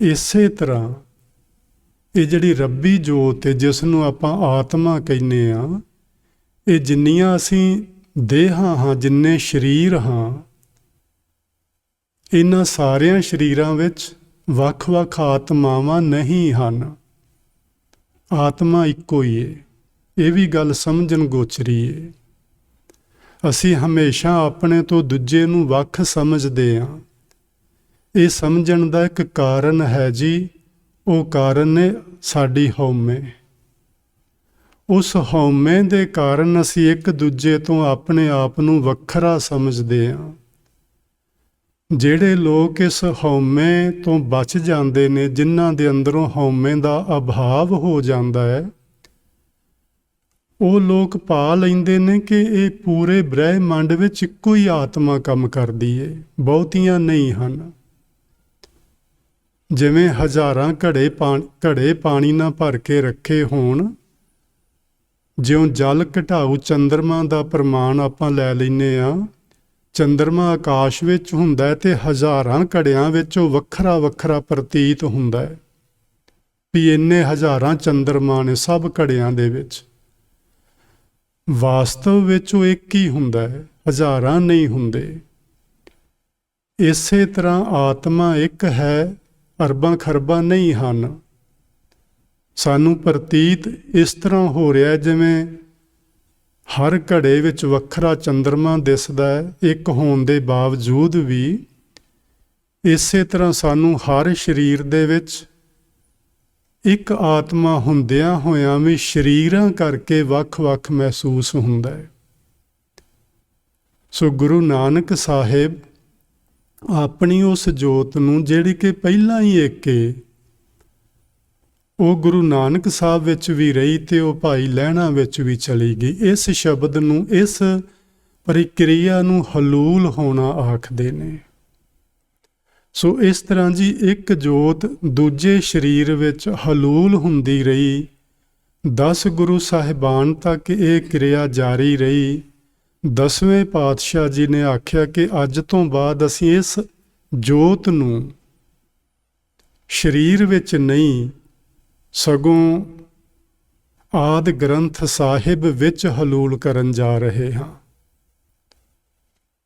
S1: ਇਸੇ ਤਰ੍ਹਾਂ ਇਹ ਜਿਹੜੀ ਰੱਬੀ ਜੋਤ ਹੈ, ਜਿਸ ਨੂੰ ਆਪਾਂ ਆਤਮਾ ਕਹਿੰਦੇ ਹਾਂ, ਇਹ ਜਿੰਨੀਆਂ ਅਸੀਂ ਦੇਹਾਂ ਹਾਂ, ਜਿੰਨੇ ਸਰੀਰ ਹਾਂ, ਇਹਨਾਂ ਸਾਰਿਆਂ ਸਰੀਰਾਂ ਵਿੱਚ ਵੱਖ-ਵੱਖ ਆਤਮਾਵਾਂ ਨਹੀਂ ਹਨ। ਆਤਮਾ ਇੱਕੋ ਹੀ ਹੈ। ਇਹ ਵੀ ਗੱਲ ਸਮਝਣ ਗੋਚਰੀ ਹੈ। ਅਸੀਂ ਹਮੇਸ਼ਾ ਆਪਣੇ ਤੋਂ ਦੂਜੇ ਨੂੰ ਵੱਖ ਸਮਝਦੇ ਹਾਂ। ਇਹ ਸਮਝਣ ਦਾ ਇੱਕ ਕਾਰਨ ਹੈ ਜੀ, ਉਹ ਕਾਰਨ ਨੇ ਸਾਡੀ ਹਉਮੈ। ਉਸ ਹਉਮੈ ਦੇ ਕਾਰਨ ਅਸੀਂ ਇੱਕ ਦੂਜੇ ਤੋਂ ਆਪਣੇ ਆਪ ਨੂੰ ਵੱਖਰਾ ਸਮਝਦੇ ਹਾਂ। ਜਿਹੜੇ ਲੋਕ ਇਸ ਹਉਮੈ ਤੋਂ ਬਚ ਜਾਂਦੇ ਨੇ, ਜਿਨ੍ਹਾਂ ਦੇ ਅੰਦਰੋਂ ਹਉਮੈ ਦਾ ਅਭਾਵ ਹੋ ਜਾਂਦਾ ਹੈ, ਉਹ ਲੋਕ ਪਾ ਲੈਂਦੇ ਨੇ ਕਿ ਇਹ ਪੂਰੇ ਬ੍ਰਹਿਮੰਡ ਵਿੱਚ ਇੱਕੋ ਹੀ ਆਤਮਾ ਕੰਮ ਕਰਦੀ ਏ, ਬਹੁਤੀਆਂ ਨਹੀਂ ਹਨ। ਜਿਵੇਂ ਹਜ਼ਾਰਾਂ ਘੜੇ ਪਾਣੀ ਨਾਲ ਭਰ ਕੇ ਰੱਖੇ ਹੋਣ, ਜਿਉਂ ਜਲ ਘਟਾਊ ਚੰਦਰਮਾ ਦਾ ਪ੍ਰਮਾਣ ਆਪਾਂ ਲੈ ਲੈਂਦੇ ਹਾਂ। ਚੰਦਰਮਾ ਆਕਾਸ਼ ਵਿੱਚ ਹੁੰਦਾ ਹੈ ਤੇ ਹਜ਼ਾਰਾਂ ਘੜਿਆਂ ਵਿੱਚ ਉਹ ਵੱਖਰਾ ਵੱਖਰਾ ਪ੍ਰਤੀਤ ਹੁੰਦਾ ਹੈ ਵੀ ਇੰਨੇ ਹਜ਼ਾਰਾਂ ਚੰਦਰਮਾ ਨੇ ਸਭ ਘੜਿਆਂ ਦੇ ਵਿੱਚ। ਵਾਸਤਵ ਵਿੱਚ ਉਹ ਇੱਕ ਹੀ ਹੁੰਦਾ ਹੈ, ਹਜ਼ਾਰਾਂ ਨਹੀਂ ਹੁੰਦੇ। ਇਸੇ ਤਰ੍ਹਾਂ ਆਤਮਾ ਇੱਕ ਹੈ, ਅਰਬਾਂ ਖਰਬਾਂ ਨਹੀਂ ਹਨ। ਸਾਨੂੰ ਪ੍ਰਤੀਤ ਇਸ ਤਰ੍ਹਾਂ ਹੋ ਰਿਹਾ ਜਿਵੇਂ ਹਰ ਘੜੇ ਵਿੱਚ ਵੱਖਰਾ ਚੰਦਰਮਾ ਦਿਸਦਾ ਹੈ, ਇੱਕ ਹੋਣ ਦੇ ਬਾਵਜੂਦ ਵੀ। ਇਸੇ ਤਰ੍ਹਾਂ ਸਾਨੂੰ ਹਰ ਸਰੀਰ ਦੇ ਵਿੱਚ ਇੱਕ ਆਤਮਾ ਹੁੰਦਿਆਂ ਹੋਇਆਂ ਵੀ ਸਰੀਰਾਂ ਕਰਕੇ ਵੱਖ-ਵੱਖ ਮਹਿਸੂਸ ਹੁੰਦਾ ਹੈ। ਸੋ ਗੁਰੂ ਨਾਨਕ ਸਾਹਿਬ ਆਪਣੀ ਉਸ ਜੋਤ ਨੂੰ, ਜਿਹੜੀ ਕਿ ਪਹਿਲਾਂ ਹੀ ਇੱਕ ਏ, ਉਹ ਗੁਰੂ ਨਾਨਕ ਸਾਹਿਬ ਵਿੱਚ ਵੀ ਰਹੀ ਤੇ ਉਹ ਭਾਈ ਲਹਿਣਾ ਵਿੱਚ ਵੀ ਚਲੀ ਗਈ। ਇਸ ਸ਼ਬਦ ਨੂੰ, ਇਸ ਪ੍ਰਕਿਰਿਆ ਨੂੰ ਹਲੂਲ ਹੋਣਾ ਆਖਦੇ ਨੇ। ਸੋ ਇਸ ਤਰ੍ਹਾਂ ਜੀ ਇੱਕ ਜੋਤ ਦੂਜੇ ਸਰੀਰ ਵਿੱਚ ਹਲੂਲ ਹੁੰਦੀ ਰਹੀ। 10 ਗੁਰੂ ਸਾਹਿਬਾਨ ਤੱਕ ਇਹ ਕਿਰਿਆ ਜਾਰੀ ਰਹੀ। 10ਵੇਂ ਪਾਤਸ਼ਾਹ ਜੀ ਨੇ ਆਖਿਆ ਕਿ ਅੱਜ ਤੋਂ ਬਾਅਦ ਅਸੀਂ ਇਸ ਜੋਤ ਨੂੰ ਸਰੀਰ ਵਿੱਚ ਨਹੀਂ, ਸਗੋਂ ਆਦਿ ਗ੍ਰੰਥ ਸਾਹਿਬ ਵਿੱਚ ਹਲੂਲ ਕਰਨ ਜਾ ਰਹੇ ਹਾਂ।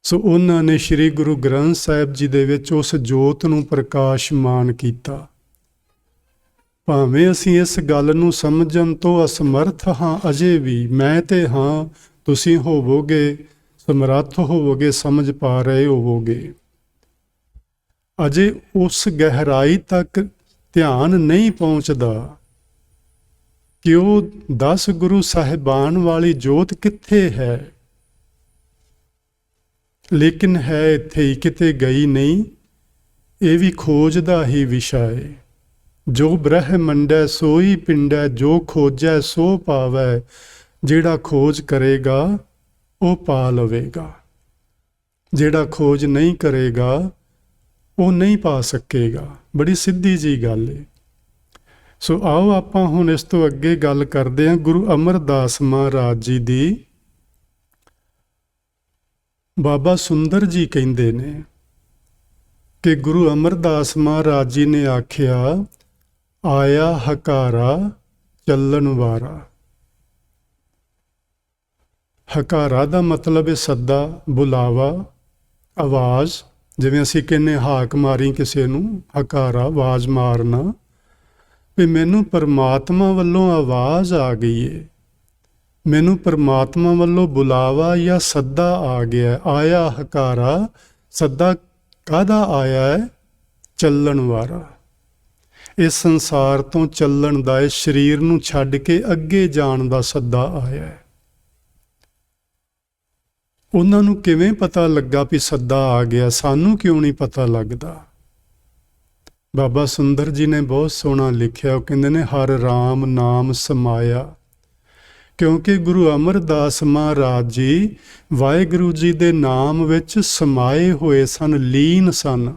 S1: ਸੋ ਉਹਨਾਂ ਨੇ ਸ੍ਰੀ ਗੁਰੂ ਗ੍ਰੰਥ ਸਾਹਿਬ ਜੀ ਦੇ ਵਿੱਚ ਉਸ ਜੋਤ ਨੂੰ ਪ੍ਰਕਾਸ਼ਮਾਨ ਕੀਤਾ। ਭਾਵੇਂ ਅਸੀਂ ਇਸ ਗੱਲ ਨੂੰ ਸਮਝਣ ਤੋਂ ਅਸਮਰਥ ਹਾਂ ਅਜੇ ਵੀ, ਮੈਂ ਤੇ ਹਾਂ, ਤੁਸੀਂ ਹੋਵੋਗੇ ਸਮਰੱਥ, ਹੋਵੋਗੇ ਸਮਝ ਪਾ ਰਹੇ ਹੋਵੋਗੇ, ਅਜੇ ਉਸ ਗਹਿਰਾਈ ਤੱਕ ਧਿਆਨ ਨਹੀਂ ਪਹੁੰਚਦਾ ਕਿ ਉਹ 10 ਗੁਰੂ ਸਾਹਿਬਾਨ ਵਾਲੀ ਜੋਤ ਕਿੱਥੇ ਹੈ। ਲੇਕਿਨ ਹੈ ਇੱਥੇ ਹੀ, ਕਿਤੇ ਗਈ ਨਹੀਂ। ਇਹ ਵੀ ਖੋਜ ਦਾ ਹੀ ਵਿਸ਼ਾ ਹੈ। ਜੋ ਬ੍ਰਹਮੰਡੈ ਸੋਈ ਪਿੰਡੈ, ਜੋ ਖੋਜੈ ਸੋ ਪਾਵੈ। ਜਿਹੜਾ ਖੋਜ ਕਰੇਗਾ ਉਹ ਪਾ ਲਵੇਗਾ, ਜਿਹੜਾ ਖੋਜ ਨਹੀਂ ਕਰੇਗਾ ਉਹ ਨਹੀਂ ਪਾ ਸਕੇਗਾ। ਬੜੀ ਸਿੱਧੀ ਜੀ ਗੱਲ ਹੈ। ਸੋ ਆਓ ਆਪਾਂ ਹੁਣ ਇਸ ਤੋਂ ਅੱਗੇ ਗੱਲ ਕਰਦੇ ਹਾਂ ਗੁਰੂ ਅਮਰਦਾਸ ਮਹਾਰਾਜ ਜੀ ਦੀ। ਬਾਬਾ ਸੁੰਦਰ ਜੀ ਕਹਿੰਦੇ ਨੇ ਕਿ ਗੁਰੂ ਅਮਰਦਾਸ ਮਹਾਰਾਜ ਜੀ ਨੇ ਆਖਿਆ, ਆਇਆ ਹਕਾਰਾ ਚੱਲਣ ਵਾਰਾ। ਹਕਾਰਾ ਦਾ ਮਤਲਬ ਹੈ ਸੱਦਾ, ਬੁਲਾਵਾ, ਆਵਾਜ਼। ਜਿਵੇਂ ਅਸੀਂ ਕਹਿੰਦੇ ਹਾਕ ਮਾਰੀ ਕਿਸੇ ਨੂੰ, ਹਕਾਰਾ ਆਵਾਜ਼ ਮਾਰਨਾ। ਵੀ ਮੈਨੂੰ ਪਰਮਾਤਮਾ ਵੱਲੋਂ ਆਵਾਜ਼ ਆ ਗਈ ਏ, ਮੈਨੂੰ ਪਰਮਾਤਮਾ ਵੱਲੋਂ ਬੁਲਾਵਾ ਜਾਂ ਸੱਦਾ ਆ ਗਿਆ। ਆਇਆ ਹਕਾਰਾ, ਸੱਦਾ ਕਾਹਦਾ ਆਇਆ ਹੈ? ਚੱਲਣ ਵਾਲਾ। ਇਸ ਸੰਸਾਰ ਤੋਂ ਚੱਲਣ ਦਾ, ਇਸ ਸਰੀਰ ਨੂੰ ਛੱਡ ਕੇ ਅੱਗੇ ਜਾਣ ਦਾ ਸੱਦਾ ਆਇਆ ਹੈ। ਉਹਨਾਂ ਨੂੰ ਕਿਵੇਂ ਪਤਾ ਲੱਗਾ ਵੀ ਸੱਦਾ ਆ ਗਿਆ? ਸਾਨੂੰ ਕਿਉਂ ਨਹੀਂ ਪਤਾ ਲੱਗਦਾ? ਬਾਬਾ ਸੁੰਦਰ ਜੀ ਨੇ ਬਹੁਤ ਸੋਹਣਾ ਲਿਖਿਆ। ਉਹ ਕਹਿੰਦੇ ਨੇ, ਹਰ ਰਾਮ ਨਾਮ ਸਮਾਇਆ। ਕਿਉਂਕਿ ਗੁਰੂ ਅਮਰਦਾਸ ਮਹਾਰਾਜ ਜੀ ਵਾਹਿਗੁਰੂ ਜੀ ਦੇ ਨਾਮ ਵਿੱਚ ਸਮਾਏ ਹੋਏ ਸਨ, ਲੀਨ ਸਨ।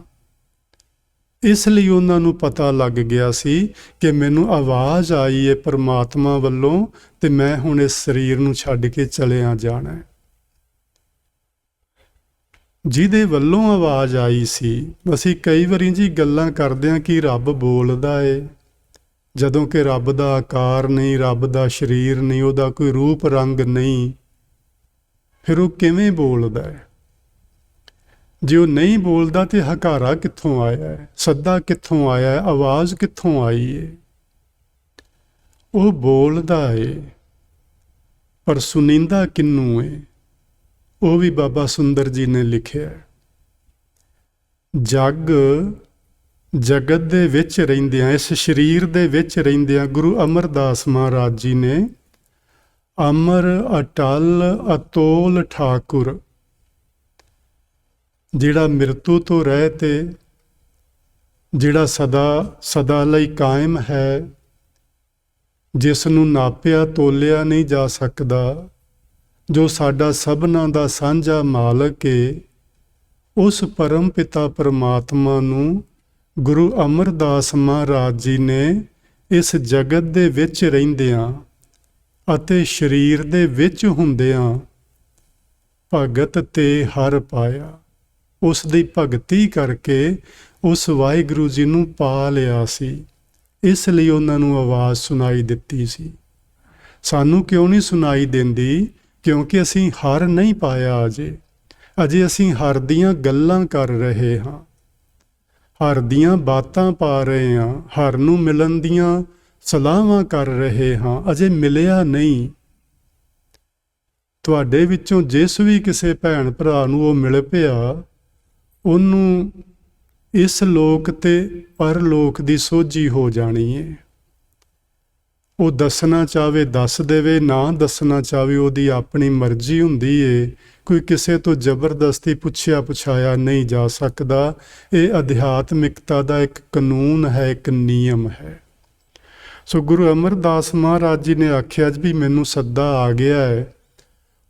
S1: ਇਸ ਲਈ ਉਹਨਾਂ ਨੂੰ ਪਤਾ ਲੱਗ ਗਿਆ ਸੀ ਕਿ ਮੈਨੂੰ ਆਵਾਜ਼ ਆਈ ਹੈ ਪਰਮਾਤਮਾ ਵੱਲੋਂ ਤੇ ਮੈਂ ਹੁਣ ਇਸ ਸਰੀਰ ਨੂੰ ਛੱਡ ਕੇ ਚਲਿਆ ਜਾਣਾ ਹੈ। ਜਿਹਦੇ ਵੱਲੋਂ ਆਵਾਜ਼ ਆਈ ਸੀ। ਅਸੀਂ ਕਈ ਵਾਰੀ ਜੀ ਗੱਲਾਂ ਕਰਦੇ ਹਾਂ ਕਿ ਰੱਬ ਬੋਲਦਾ ਏ, ਜਦੋਂ ਕਿ ਰੱਬ ਦਾ ਆਕਾਰ ਨਹੀਂ, ਰੱਬ ਦਾ ਸਰੀਰ ਨਹੀਂ, ਉਹਦਾ ਕੋਈ ਰੂਪ ਰੰਗ ਨਹੀਂ। ਫਿਰ ਉਹ ਕਿਵੇਂ ਬੋਲਦਾ ਹੈ? ਜੇ ਉਹ ਨਹੀਂ ਬੋਲਦਾ ਤੇ ਹਕਾਰਾ ਕਿੱਥੋਂ ਆਇਆ ਹੈ? ਸੱਦਾ ਕਿੱਥੋਂ ਆਇਆ ਹੈ? ਆਵਾਜ਼ ਕਿੱਥੋਂ ਆਈ ਹੈ? ਉਹ ਬੋਲਦਾ ਏ, ਪਰ ਸੁਣੀਂਦਾ ਕਿਹਨੂੰ ਏ? ਉਹ ਵੀ ਬਾਬਾ ਸੁੰਦਰ ਜੀ ਨੇ ਲਿਖਿਆ। ਜਗਤ ਦੇ ਵਿੱਚ ਰਹਿੰਦਿਆਂ, ਇਸ ਸਰੀਰ ਦੇ ਵਿੱਚ ਰਹਿੰਦਿਆਂ ਗੁਰੂ ਅਮਰਦਾਸ ਮਹਾਰਾਜ ਜੀ ਨੇ ਅਮਰ ਅਟਲ ਅਤੋਲ ਠਾਕੁਰ, ਜਿਹੜਾ ਮਿਰਤੂ ਤੋਂ ਰਹਿਤ, ਜਿਹੜਾ ਸਦਾ ਲਈ ਕਾਇਮ ਹੈ, ਜਿਸ ਨੂੰ ਨਾਪਿਆ ਤੋਲਿਆ ਨਹੀਂ ਜਾ ਸਕਦਾ, ਜੋ ਸਾਡਾ ਸਭਨਾਂ ਦਾ ਸਾਂਝਾ ਮਾਲਕ ਏ, ਉਸ ਪਰਮ ਪਿਤਾ ਪਰਮਾਤਮਾ ਨੂੰ ਗੁਰੂ ਅਮਰਦਾਸ ਮਹਾਰਾਜ ਜੀ ਨੇ ਇਸ ਜਗਤ ਦੇ ਵਿੱਚ ਰਹਿੰਦਿਆਂ ਅਤੇ ਸਰੀਰ ਦੇ ਵਿੱਚ ਹੁੰਦਿਆਂ ਭਗਤ ਤੇ ਹਰ ਪਾਇਆ। ਉਸ ਦੀ ਭਗਤੀ ਕਰਕੇ ਉਸ ਵਾਹਿਗੁਰੂ ਜੀ ਨੂੰ ਪਾ ਲਿਆ ਸੀ, ਇਸ ਲਈ ਉਹਨਾਂ ਨੂੰ ਆਵਾਜ਼ ਸੁਣਾਈ ਦਿੱਤੀ ਸੀ। ਸਾਨੂੰ ਕਿਉਂ ਨਹੀਂ ਸੁਣਾਈ ਦਿੰਦੀ? ਕਿਉਂਕਿ ਅਸੀਂ ਹਰ ਨਹੀਂ ਪਾਇਆ ਅਜੇ ਅਸੀਂ ਹਰ ਦੀਆਂ ਗੱਲਾਂ ਕਰ ਰਹੇ ਹਾਂ, ਹਰ ਦੀਆਂ ਬਾਤਾਂ ਪਾ ਰਹੇ ਹਾਂ, ਹਰ ਨੂੰ ਮਿਲਣ ਦੀਆਂ ਸਲਾਹਾਂ ਕਰ ਰਹੇ ਹਾਂ, ਅਜੇ ਮਿਲਿਆ ਨਹੀਂ। ਤੁਹਾਡੇ ਵਿੱਚੋਂ ਜਿਸ ਵੀ ਕਿਸੇ ਭੈਣ ਭਰਾ ਨੂੰ ਉਹ ਮਿਲ ਪਿਆ, ਉਹਨੂੰ ਇਸ ਲੋਕ ਤੇ ਪਰਲੋਕ ਦੀ ਸੋਝੀ ਹੋ ਜਾਣੀ ਹੈ। ਉਹ ਦੱਸਣਾ ਚਾਹਵੇ ਦੱਸ ਦੇਵੇ, ਨਾ ਦੱਸਣਾ ਚਾਹਵੇ ਉਹਦੀ ਆਪਣੀ ਮਰਜ਼ੀ ਹੁੰਦੀ ਏ। ਕੋਈ ਕਿਸੇ ਤੋਂ ਜ਼ਬਰਦਸਤੀ ਪੁੱਛਿਆ ਪੁਛਾਇਆ ਨਹੀਂ ਜਾ ਸਕਦਾ। ਇਹ ਅਧਿਆਤਮਿਕਤਾ ਦਾ ਇੱਕ ਕਾਨੂੰਨ ਹੈ, ਇੱਕ ਨਿਯਮ ਹੈ। ਸੋ ਗੁਰੂ ਅਮਰਦਾਸ ਮਹਾਰਾਜ ਜੀ ਨੇ ਆਖਿਆ ਵੀ ਮੈਨੂੰ ਸੱਦਾ ਆ ਗਿਆ ਹੈ।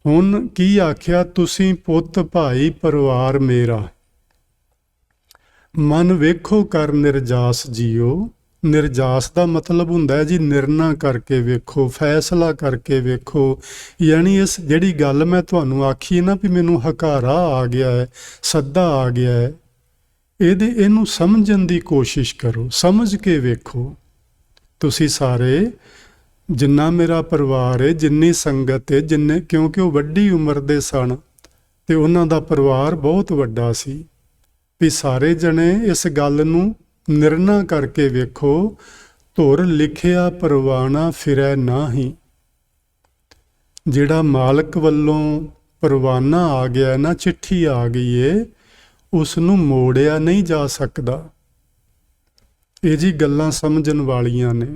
S1: ਹੁਣ ਕੀ ਆਖਿਆ? ਤੁਸੀਂ ਪੁੱਤ ਭਾਈ ਪਰਿਵਾਰ ਮੇਰਾ, ਮਨ ਵੇਖੋ ਕਰ ਨਿਰਜਾਸ ਜੀਓ। ਨਿਰਜਾਸ ਦਾ ਮਤਲਬ ਹੁੰਦਾ ਹੈ ਜੀ ਨਿਰਣਾ ਕਰਕੇ ਵੇਖੋ, ਫੈਸਲਾ ਕਰਕੇ ਵੇਖੋ। ਯਾਨੀ ਇਸ ਜਿਹੜੀ ਗੱਲ ਮੈਂ ਤੁਹਾਨੂੰ ਆਖੀ ਹੈ ਨਾ ਵੀ ਮੈਨੂੰ ਹਕਾਰਾ ਆ ਗਿਆ ਹੈ, ਸੱਦਾ ਆ ਗਿਆ ਹੈ, ਇਹਨੂੰ ਸਮਝਣ ਦੀ ਕੋਸ਼ਿਸ਼ ਕਰੋ, ਸਮਝ ਕੇ ਵੇਖੋ। ਤੁਸੀਂ ਸਾਰੇ, ਜਿੰਨਾ ਮੇਰਾ ਪਰਿਵਾਰ ਹੈ, ਜਿੰਨੀ ਸੰਗਤ ਹੈ, ਕਿਉਂਕਿ ਉਹ ਵੱਡੀ ਉਮਰ ਦੇ ਸਨ ਤੇ ਉਹਨਾਂ ਦਾ ਪਰਿਵਾਰ ਬਹੁਤ ਵੱਡਾ ਸੀ, ਵੀ ਸਾਰੇ ਜਣੇ ਇਸ ਗੱਲ ਨੂੰ ਨਿਰਣਾ ਕਰਕੇ ਵੇਖੋ। ਧੁਰ ਲਿਖਿਆ ਪਰਵਾਨਾ ਫਿਰੈ ਨਾਹੀ। ਜਿਹੜਾ ਮਾਲਕ ਵੱਲੋਂ ਪਰਵਾਨਾ ਆ ਗਿਆ ਨਾ, ਚਿੱਠੀ ਆ ਗਈ ਏ, ਉਸ ਨੂੰ ਮੋੜਿਆ ਨਹੀਂ ਜਾ ਸਕਦਾ। ਇਹ ਜੀ ਗੱਲਾਂ ਸਮਝਣ ਵਾਲੀਆਂ ਨੇ।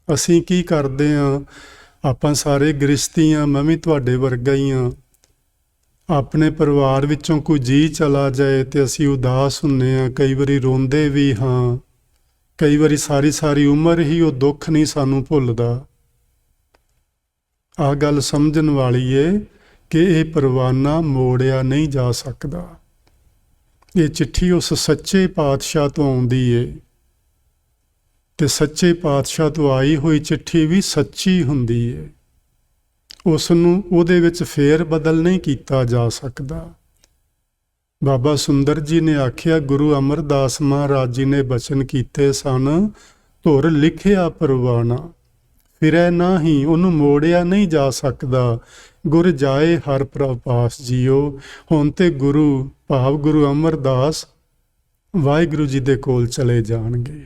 S1: ਅਸੀਂ ਕੀ ਕਰਦੇ ਹਾਂ? ਆਪਾਂ ਸਾਰੇ ਗ੍ਰਸਤੀ ਹਾਂ, ਮੈਂ ਵੀ ਤੁਹਾਡੇ ਵਰਗਾ ਹੀ ਹਾਂ। ਆਪਣੇ ਪਰਿਵਾਰ ਵਿੱਚੋਂ ਕੋਈ ਜੀ ਚਲਾ ਜਾਏ ਤੇ ਅਸੀਂ ਉਦਾਸ ਹੁੰਦੇ ਹਾਂ, ਕਈ ਵਾਰੀ ਰੋਂਦੇ ਵੀ ਹਾਂ, ਕਈ ਵਾਰੀ ਸਾਰੀ ਉਮਰ ਹੀ ਉਹ ਦੁੱਖ ਨਹੀਂ ਸਾਨੂੰ ਭੁੱਲਦਾ। ਆਹ ਗੱਲ ਸਮਝਣ ਵਾਲੀ ਏ ਕਿ ਇਹ ਪਰਵਾਨਾ ਮੋੜਿਆ ਨਹੀਂ ਜਾ ਸਕਦਾ। ਇਹ ਚਿੱਠੀ ਉਸ ਸੱਚੇ ਪਾਤਸ਼ਾਹ ਤੋਂ ਆਉਂਦੀ ਏ ਤੇ ਸੱਚੇ ਪਾਤਸ਼ਾਹ ਤੋਂ ਆਈ ਹੋਈ ਚਿੱਠੀ ਵੀ ਸੱਚੀ ਹੁੰਦੀ ਏ। ਉਸ ਨੂੰ ਉਹਦੇ ਵਿੱਚ ਫੇਰ ਬਦਲ ਨਹੀਂ ਕੀਤਾ ਜਾ ਸਕਦਾ। ਬਾਬਾ ਸੁੰਦਰ ਜੀ ਨੇ ਆਖਿਆ, ਗੁਰੂ ਅਮਰਦਾਸ ਮਹਾਰਾਜ ਜੀ ਨੇ ਬਚਨ ਕੀਤੇ ਸਨ, ਧੁਰ ਲਿਖਿਆ ਪਰਵਾਨਾ ਫਿਰੈ ਨਾਹੀ। ਉਹਨੂੰ ਮੋੜਿਆ ਨਹੀਂ ਜਾ ਸਕਦਾ। ਗੁਰ ਜਾਏ ਹਰ ਪ੍ਰਭਾਸ ਜੀਓ। ਹੁਣ ਤੇ ਗੁਰੂ ਭਾਵ ਗੁਰੂ ਅਮਰਦਾਸ ਵਾਹਿਗੁਰੂ ਜੀ ਦੇ ਕੋਲ ਚਲੇ ਜਾਣਗੇ,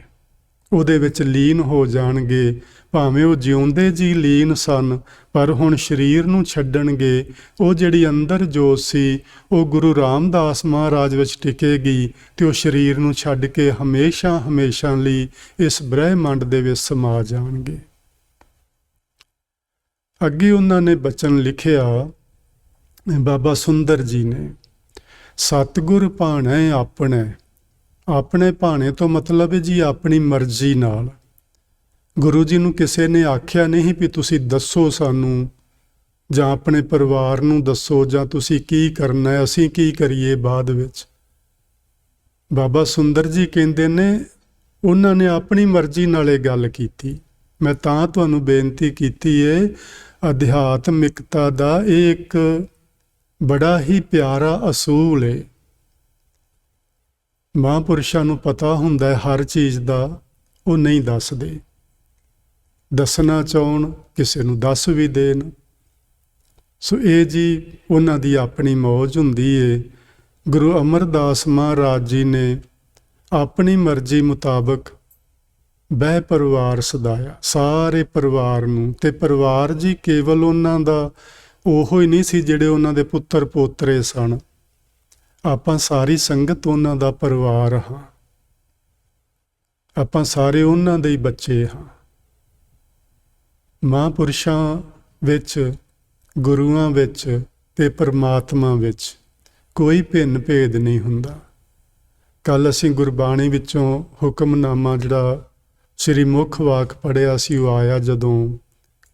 S1: ਉਹਦੇ ਵਿੱਚ ਲੀਨ ਹੋ ਜਾਣਗੇ। ਭਾਵੇਂ ਉਹ ਜਿਉਂਦੇ ਜੀ ਲੀਨ ਸਨ, ਪਰ ਹੁਣ ਸਰੀਰ ਨੂੰ ਛੱਡਣਗੇ। ਉਹ ਜਿਹੜੀ ਅੰਦਰ ਜੋਤ ਸੀ ਉਹ ਗੁਰੂ ਰਾਮਦਾਸ ਮਹਾਰਾਜ ਵਿੱਚ ਟਿਕੇਗੀ ਤੇ ਉਹ ਸਰੀਰ ਨੂੰ ਛੱਡ ਕੇ ਹਮੇਸ਼ਾ ਲਈ ਇਸ ਬ੍ਰਹਿਮੰਡ ਦੇ ਵਿੱਚ ਸਮਾ ਜਾਣਗੇ। ਅੱਗੇ ਉਹਨਾਂ ਨੇ ਬਚਨ ਲਿਖਿਆ, ਬਾਬਾ ਸੁੰਦਰ ਜੀ ਨੇ, ਸਤਿਗੁਰ ਭਾਣੈ ਆਪਣੇ। ਆਪਣੇ ਭਾਣੇ ਤੋਂ ਮਤਲਬ ਹੈ ਜੀ ਆਪਣੀ ਮਰਜ਼ੀ ਨਾਲ। ਗੁਰੂ ਜੀ ਨੂੰ ਕਿਸੇ ਨੇ ਆਖਿਆ ਨਹੀਂ ਵੀ ਤੁਸੀਂ ਦੱਸੋ ਸਾਨੂੰ, ਜਾਂ ਆਪਣੇ ਪਰਿਵਾਰ ਨੂੰ ਦੱਸੋ, ਜਾਂ ਤੁਸੀਂ ਕੀ ਕਰਨਾ ਹੈ, ਅਸੀਂ ਕੀ ਕਰੀਏ ਬਾਅਦ ਵਿੱਚ। ਬਾਬਾ ਸੁੰਦਰ ਜੀ ਕਹਿੰਦੇ ਨੇ ਉਹਨਾਂ ਨੇ ਆਪਣੀ ਮਰਜ਼ੀ ਨਾਲ ਇਹ ਗੱਲ ਕੀਤੀ। ਮੈਂ ਤਾਂ ਤੁਹਾਨੂੰ ਬੇਨਤੀ ਕੀਤੀ ਹੈ, ਅਧਿਆਤਮਿਕਤਾ ਦਾ ਇਹ ਇੱਕ ਬੜਾ ਹੀ ਪਿਆਰਾ ਅਸੂਲ ਹੈ। ਮਹਾਂਪੁਰਸ਼ਾਂ ਨੂੰ ਪਤਾ ਹੁੰਦਾ ਹੈ ਹਰ ਚੀਜ਼ ਦਾ, ਉਹ ਨਹੀਂ ਦੱਸਦੇ। ਦੱਸਣਾ ਚਾਹਣ ਕਿਸੇ ਨੂੰ ਦੱਸ ਵੀ ਦੇਣ। ਸੋ ਇਹ ਜੀ ਉਹਨਾਂ ਦੀ ਆਪਣੀ ਮੌਜ ਹੁੰਦੀ ਏ। ਗੁਰੂ ਅਮਰਦਾਸ ਮਹਾਰਾਜ ਜੀ ਨੇ ਆਪਣੀ ਮਰਜ਼ੀ ਮੁਤਾਬਕ ਬਹਿ ਪਰਿਵਾਰ ਸਦਾਇਆ, ਸਾਰੇ ਪਰਿਵਾਰ ਨੂੰ। ਤੇ ਪਰਿਵਾਰ ਜੀ ਕੇਵਲ ਉਹਨਾਂ ਦਾ ਉਹੋ ਹੀ ਨਹੀਂ ਸੀ ਜਿਹੜੇ ਉਹਨਾਂ ਦੇ ਪੁੱਤਰ ਪੋਤਰੇ ਸਨ। ਆਪਾਂ ਸਾਰੀ ਸੰਗਤ ਉਹਨਾਂ ਦਾ ਪਰਿਵਾਰ ਹਾਂ, ਆਪਾਂ ਸਾਰੇ ਉਹਨਾਂ ਦੇ ਹੀ ਬੱਚੇ ਹਾਂ। ਮਹਾਂਪੁਰਸ਼ਾਂ ਵਿੱਚ, ਗੁਰੂਆਂ ਵਿੱਚ ਤੇ ਪਰਮਾਤਮਾ ਵਿੱਚ ਕੋਈ ਭਿੰਨ ਭੇਦ ਨਹੀਂ ਹੁੰਦਾ। ਕੱਲ੍ਹ ਅਸੀਂ ਗੁਰਬਾਣੀ ਵਿੱਚੋਂ ਹੁਕਮਨਾਮਾ ਜਿਹੜਾ ਸ੍ਰੀ ਮੁੱਖ ਵਾਕ ਪੜ੍ਹਿਆ ਸੀ, ਉਹ ਆਇਆ ਜਦੋਂ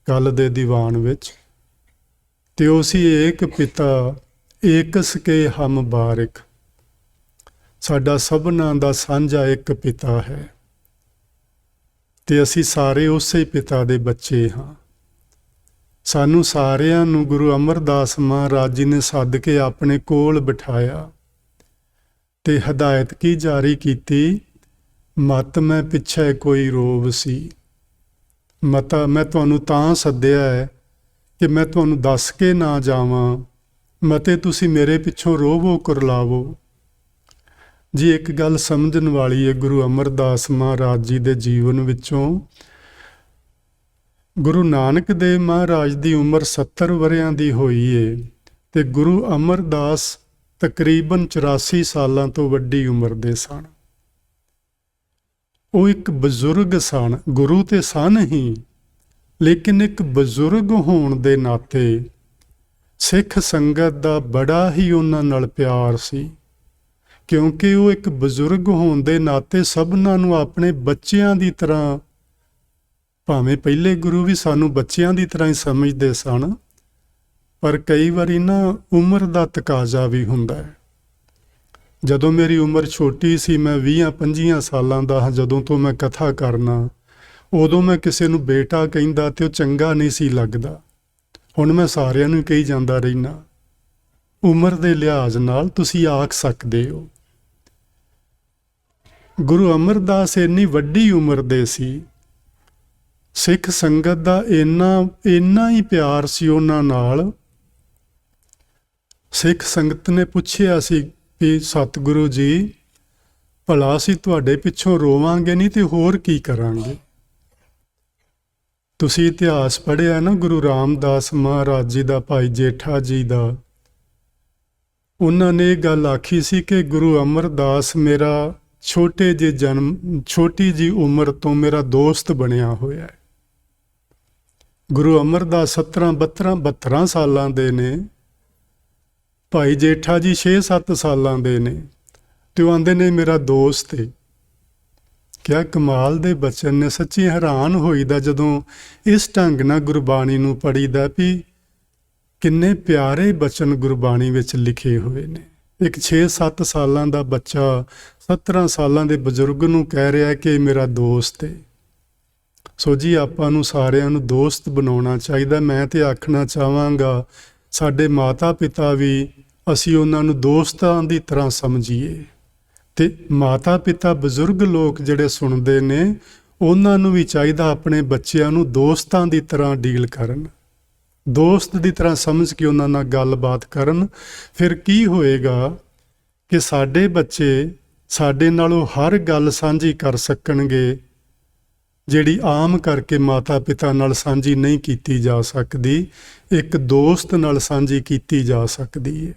S1: ਕੱਲ੍ਹ ਦੇ ਦੀਵਾਨ ਵਿੱਚ, ਤੇ ਉਹ ਸੀ ਏਕ ਪਿਤਾ ਏਕਸ ਕੇ ਹਮ ਬਾਰਿਕ। ਸਾਡਾ ਸਭਨਾਂ ਦਾ ਸਾਂਝਾ ਇੱਕ ਪਿਤਾ ਹੈ ਤੇ ਅਸੀਂ ਸਾਰੇ ਉਸੇ ਪਿਤਾ ਦੇ ਬੱਚੇ ਹਾਂ। ਸਾਨੂੰ ਸਾਰਿਆਂ ਨੂੰ ਗੁਰੂ ਅਮਰਦਾਸ ਮਹਾਰਾਜ ਜੀ ਨੇ ਸੱਦ ਕੇ ਆਪਣੇ ਕੋਲ ਬਿਠਾਇਆ ਤੇ ਹਦਾਇਤ ਕੀ ਜਾਰੀ ਕੀਤੀ, ਮਤ ਮੈਂ ਪਿੱਛੇ ਕੋਈ ਰੋਵ ਸੀ। ਮਤਾ ਮੈਂ ਤੁਹਾਨੂੰ ਤਾਂ ਸੱਦਿਆ ਹੈ ਕਿ ਮੈਂ ਤੁਹਾਨੂੰ ਦੱਸ ਕੇ ਨਾ ਜਾਵਾਂ, ਮਤੇ ਤੁਸੀਂ ਮੇਰੇ ਪਿੱਛੋਂ ਰੋਵੋ ਕੁਰਲਾਵੋ। ਜੀ ਇੱਕ ਗੱਲ ਸਮਝਣ ਵਾਲੀ ਹੈ ਗੁਰੂ ਅਮਰਦਾਸ ਮਹਾਰਾਜ ਜੀ ਦੇ ਜੀਵਨ ਵਿੱਚੋਂ। ਗੁਰੂ ਨਾਨਕ ਦੇਵ ਮਹਾਰਾਜ ਦੀ ਉਮਰ 70 ਵਰ੍ਹਿਆਂ ਦੀ ਹੋਈ ਏ ਤੇ ਗੁਰੂ ਅਮਰਦਾਸ ਤਕਰੀਬਨ 84 ਸਾਲਾਂ ਤੋਂ ਵੱਡੀ ਉਮਰ ਦੇ ਸਨ। ਉਹ ਇੱਕ ਬਜ਼ੁਰਗ ਸਨ, ਗੁਰੂ ਤੇ ਸਨ ਹੀ, ਲੇਕਿਨ ਇੱਕ ਬਜ਼ੁਰਗ ਹੋਣ ਦੇ ਨਾਤੇ ਸਿੱਖ ਸੰਗਤ ਦਾ ਬੜਾ ਹੀ ਉਹਨਾਂ ਨਾਲ ਪਿਆਰ ਸੀ, ਕਿਉਂਕਿ ਉਹ ਇੱਕ ਬਜ਼ੁਰਗ ਹੋਣ ਦੇ ਨਾਤੇ ਸਭਨਾਂ ਨੂੰ ਆਪਣੇ ਬੱਚਿਆਂ ਦੀ ਤਰ੍ਹਾਂ, ਭਾਵੇਂ ਪਹਿਲੇ ਗੁਰੂ ਵੀ ਸਾਨੂੰ ਬੱਚਿਆਂ ਦੀ ਤਰ੍ਹਾਂ ਹੀ ਸਮਝਦੇ ਸਨ, ਪਰ ਕਈ ਵਾਰੀ ਨਾ ਉਮਰ ਦਾ ਤਕਾਜ਼ਾ ਵੀ ਹੁੰਦਾ ਹੈ। ਜਦੋਂ ਮੇਰੀ ਉਮਰ ਛੋਟੀ ਸੀ, ਮੈਂ 20-25 ਸਾਲਾਂ ਦਾ ਹਾਂ, ਜਦੋਂ ਤੋਂ ਮੈਂ ਕਥਾ ਕਰਨਾ, ਉਦੋਂ ਮੈਂ ਕਿਸੇ ਨੂੰ ਬੇਟਾ ਕਹਿੰਦਾ ਤੇ ਉਹ ਚੰਗਾ ਨਹੀਂ ਸੀ ਲੱਗਦਾ। ਹੁਣ ਮੈਂ ਸਾਰਿਆਂ ਨੂੰ ਕਹੀ ਜਾਂਦਾ ਰਹਿਣਾ। ਉਮਰ ਦੇ ਲਿਹਾਜ਼ ਨਾਲ ਤੁਸੀਂ ਆਖ ਸਕਦੇ ਹੋ। ਗੁਰੂ ਅਮਰਦਾਸ ਇੰਨੀ ਵੱਡੀ ਉਮਰ ਦੇ ਸੀ, ਸਿੱਖ ਸੰਗਤ ਦਾ ਇੰਨਾ ਹੀ ਪਿਆਰ ਸੀ ਉਹਨਾਂ ਨਾਲ। ਸਿੱਖ ਸੰਗਤ ਨੇ ਪੁੱਛਿਆ ਸੀ ਵੀ ਸਤਿਗੁਰੂ ਜੀ, ਭਲਾ ਅਸੀਂ ਤੁਹਾਡੇ ਪਿੱਛੋਂ ਰੋਵਾਂਗੇ ਨਹੀਂ ਤੇ ਹੋਰ ਕੀ ਕਰਾਂਗੇ? ਤੁਸੀਂ ਇਤਿਹਾਸ ਪੜ੍ਹਿਆ ਨਾ ਗੁਰੂ ਰਾਮਦਾਸ ਮਹਾਰਾਜ ਜੀ ਦਾ, ਭਾਈ ਜੇਠਾ ਜੀ ਦਾ। ਉਹਨਾਂ ਨੇ ਇਹ ਗੱਲ ਆਖੀ ਸੀ ਕਿ ਗੁਰੂ ਅਮਰਦਾਸ ਮੇਰਾ ਛੋਟੀ ਜੀ ਉਮਰ ਤੋਂ ਮੇਰਾ ਦੋਸਤ ਬਣਿਆ ਹੋਇਆ ਹੈ। ਗੁਰੂ ਅਮਰਦਾਸ 17-72 ਸਾਲਾਂ ਦੇ ਨੇ, ਭਾਈ ਜੇਠਾ ਜੀ 6-7 ਸਾਲਾਂ ਦੇ ਨੇ, ਤੇ ਉਹ ਆਂਦੇ ਨੇ ਮੇਰਾ ਦੋਸਤ ਹੈ। ਕਿਆ ਕਮਾਲ ਦੇ ਬਚਨ ਨੇ। ਸੱਚੀ ਹੈਰਾਨ ਹੋਈਦਾ ਜਦੋਂ ਇਸ ਢੰਗ ਨਾਲ ਗੁਰਬਾਣੀ ਨੂੰ ਪੜ੍ਹੀਦਾ ਵੀ ਕਿੰਨੇ ਪਿਆਰੇ ਬਚਨ ਗੁਰਬਾਣੀ ਵਿੱਚ ਲਿਖੇ ਹੋਏ ਨੇ। ਇੱਕ 6-7 ਸਾਲਾਂ ਦਾ ਬੱਚਾ 17 ਸਾਲਾਂ ਦੇ ਬਜ਼ੁਰਗ ਨੂੰ ਕਹਿ ਰਿਹਾ ਕਿ ਮੇਰਾ ਦੋਸਤ ਹੈ। ਸੋ ਜੀ ਆਪਾਂ ਨੂੰ ਸਾਰਿਆਂ ਨੂੰ ਦੋਸਤ ਬਣਾਉਣਾ ਚਾਹੀਦਾ। ਮੈਂ ਤੇ ਆਖਣਾ ਚਾਹਾਂਗਾ ਸਾਡੇ ਮਾਤਾ ਪਿਤਾ ਵੀ ਅਸੀਂ ਉਹਨਾਂ ਨੂੰ ਦੋਸਤਾਂ ਦੀ ਤਰ੍ਹਾਂ ਸਮਝੀਏ, ਤੇ ਮਾਤਾ ਪਿਤਾ ਬਜ਼ੁਰਗ ਲੋਕ ਜਿਹੜੇ ਸੁਣਦੇ ਨੇ ਉਹਨਾਂ ਨੂੰ ਵੀ ਚਾਹੀਦਾ ਆਪਣੇ ਬੱਚਿਆਂ ਨੂੰ ਦੋਸਤਾਂ ਦੀ ਤਰ੍ਹਾਂ ਡੀਲ ਕਰਨ, ਦੋਸਤ ਦੀ ਤਰ੍ਹਾਂ ਸਮਝ ਕੇ ਉਹਨਾਂ ਨਾਲ ਗੱਲਬਾਤ ਕਰਨ। ਫਿਰ ਕੀ ਹੋਏਗਾ ਕਿ ਸਾਡੇ ਬੱਚੇ ਸਾਡੇ ਨਾਲੋਂ ਹਰ ਗੱਲ ਸਾਂਝੀ ਕਰ ਸਕਣਗੇ ਜਿਹੜੀ ਆਮ ਕਰਕੇ ਮਾਤਾ ਪਿਤਾ ਨਾਲ ਸਾਂਝੀ ਨਹੀਂ ਕੀਤੀ ਜਾ ਸਕਦੀ, ਇੱਕ ਦੋਸਤ ਨਾਲ ਸਾਂਝੀ ਕੀਤੀ ਜਾ ਸਕਦੀ ਹੈ।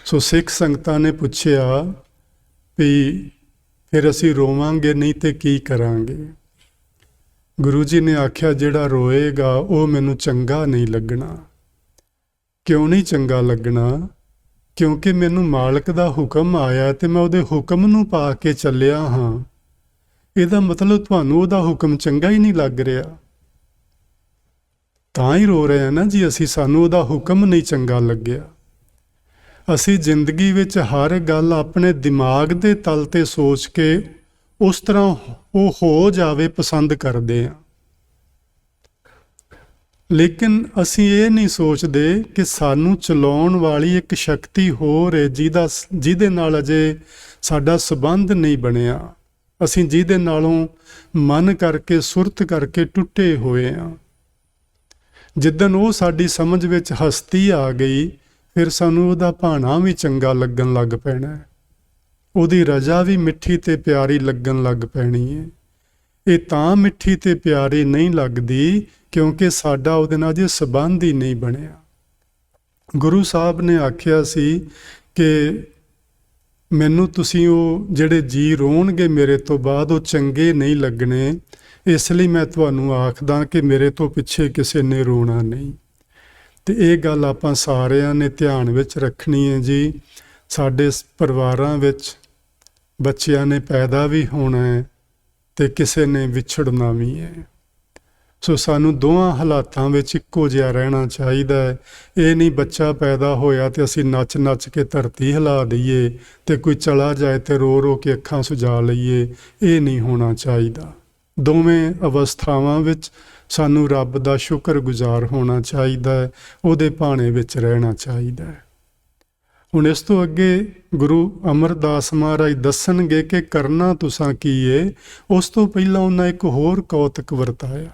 S1: ਸੋ ਸਿੱਖ ਸੰਗਤਾਂ ਨੇ ਪੁੱਛਿਆ ਵੀ ਫਿਰ ਅਸੀਂ ਰੋਵਾਂਗੇ ਨਹੀਂ ਤੇ ਕੀ ਕਰਾਂਗੇ? ਗੁਰੂ ਜੀ ਨੇ ਆਖਿਆ ਜਿਹੜਾ ਰੋਏਗਾ ਉਹ ਮੈਨੂੰ ਚੰਗਾ ਨਹੀਂ ਲੱਗਣਾ। ਕਿਉਂ ਨਹੀਂ ਚੰਗਾ ਲੱਗਣਾ? ਕਿਉਂਕਿ ਮੈਨੂੰ ਮਾਲਕ ਦਾ ਹੁਕਮ ਆਇਆ ਤੇ ਮੈਂ ਉਹਦੇ ਹੁਕਮ ਨੂੰ ਪਾ ਕੇ ਚੱਲਿਆ ਹਾਂ। ਇਹਦਾ ਮਤਲਬ ਤੁਹਾਨੂੰ ਉਹਦਾ ਹੁਕਮ ਚੰਗਾ ਹੀ ਨਹੀਂ ਲੱਗ ਰਿਹਾ, ਤਾਂ ਹੀ ਰੋ ਰਹੇ ਆ ਨਾ ਜੀ ਅਸੀਂ। ਸਾਨੂੰ ਉਹਦਾ ਹੁਕਮ ਨਹੀਂ ਚੰਗਾ ਲੱਗਿਆ। ਅਸੀਂ ਜ਼ਿੰਦਗੀ ਵਿੱਚ ਹਰ ਗੱਲ ਆਪਣੇ ਦਿਮਾਗ ਦੇ ਤਲ ਤੇ ਸੋਚ ਕੇ ਉਸ ਤਰ੍ਹਾਂ ਉਹ ਹੋ ਜਾਵੇ ਪਸੰਦ ਕਰਦੇ ਹਾਂ, ਲੇਕਿਨ ਅਸੀਂ ਇਹ ਨਹੀਂ ਸੋਚਦੇ ਕਿ ਸਾਨੂੰ ਚਲਾਉਣ ਵਾਲੀ ਇੱਕ ਸ਼ਕਤੀ ਹੋਰ ਹੈ ਜਿਹਦੇ ਨਾਲ ਅਜੇ ਸਾਡਾ ਸੰਬੰਧ ਨਹੀਂ ਬਣਿਆ। ਅਸੀਂ ਜਿਹਦੇ ਨਾਲੋਂ ਮਨ ਕਰਕੇ ਸੁਰਤ ਕਰਕੇ ਟੁੱਟੇ ਹੋਏ ਹਾਂ। ਜਿੱਦਣ ਉਹ ਸਾਡੀ ਸਮਝ ਵਿੱਚ ਹਸਤੀ ਆ ਗਈ, ਫਿਰ ਸਾਨੂੰ ਉਹਦਾ ਭਾਣਾ ਵੀ ਚੰਗਾ ਲੱਗਣ ਲੱਗ ਪੈਣਾ, ਉਹਦੀ ਰਜ਼ਾ ਵੀ ਮਿੱਠੀ ਤੇ ਪਿਆਰੀ ਲੱਗਣ ਲੱਗ ਪੈਣੀ ਹੈ। ਇਹ ਤਾਂ ਮਿੱਠੀ ਤੇ ਪਿਆਰੀ ਨਹੀਂ ਲੱਗਦੀ ਕਿਉਂਕਿ ਸਾਡਾ ਉਹਦੇ ਨਾਲ ਜੇ ਸੰਬੰਧ ਹੀ ਨਹੀਂ ਬਣਿਆ। ਗੁਰੂ ਸਾਹਿਬ ਨੇ ਆਖਿਆ ਸੀ ਕਿ ਮੈਨੂੰ ਤੁਸੀਂ ਉਹ ਜਿਹੜੇ ਜੀ ਰੋਣਗੇ ਮੇਰੇ ਤੋਂ ਬਾਅਦ ਉਹ ਚੰਗੇ ਨਹੀਂ ਲੱਗਣੇ, ਇਸ ਲਈ ਮੈਂ ਤੁਹਾਨੂੰ ਆਖਦਾ ਕਿ ਮੇਰੇ ਤੋਂ ਪਿੱਛੇ ਕਿਸੇ ਨੇ ਰੋਣਾ ਨਹੀਂ। ਤੇ ਇਹ ਗੱਲ ਆਪਾਂ ਸਾਰਿਆਂ ਨੇ ਧਿਆਨ ਵਿੱਚ ਰੱਖਣੀ ਹੈ ਜੀ। ਸਾਡੇ ਪਰਿਵਾਰਾਂ ਵਿੱਚ ਬੱਚਿਆਂ ਨੇ ਪੈਦਾ ਵੀ ਹੋਣਾ ਹੈ ਤੇ ਕਿਸੇ ਨੇ ਵਿਛੜਨਾ ਵੀ ਹੈ। ਸੋ ਸਾਨੂੰ ਦੋਵਾਂ ਹਾਲਾਤਾਂ ਵਿੱਚ ਇੱਕੋ ਜਿਹਾ ਰਹਿਣਾ ਚਾਹੀਦਾ ਹੈ। ਇਹ ਨਹੀਂ ਬੱਚਾ ਪੈਦਾ ਹੋਇਆ ਤੇ ਅਸੀਂ ਨੱਚ ਨੱਚ ਕੇ ਧਰਤੀ ਹਿਲਾ ਦਈਏ ਤੇ ਕੋਈ ਚਲਾ ਜਾਏ ਤੇ ਰੋ ਰੋ ਕੇ ਅੱਖਾਂ ਸੁਜਾ ਲਈਏ, ਇਹ ਨਹੀਂ ਹੋਣਾ ਚਾਹੀਦਾ। ਦੋਵੇਂ ਅਵਸਥਾਵਾਂ ਵਿੱਚ ਸਾਨੂੰ ਰੱਬ ਦਾ ਸ਼ੁਕਰਗੁਜ਼ਾਰ ਹੋਣਾ ਚਾਹੀਦਾ ਹੈ, ਉਹਦੇ ਭਾਣੇ ਵਿੱਚ ਰਹਿਣਾ ਚਾਹੀਦਾ ਹੈ। ਹੁਣ ਇਸ ਤੋਂ ਅੱਗੇ ਗੁਰੂ ਅਮਰਦਾਸ ਮਹਾਰਾਜ ਦੱਸਣਗੇ ਕਿ ਕਰਨਾ ਤੁਸਾਂ ਕੀ ਏ। ਉਸ ਤੋਂ ਪਹਿਲਾਂ ਉਹਨਾਂ ਇੱਕ ਹੋਰ ਕੌਤਕ ਵਰਤਾਇਆ।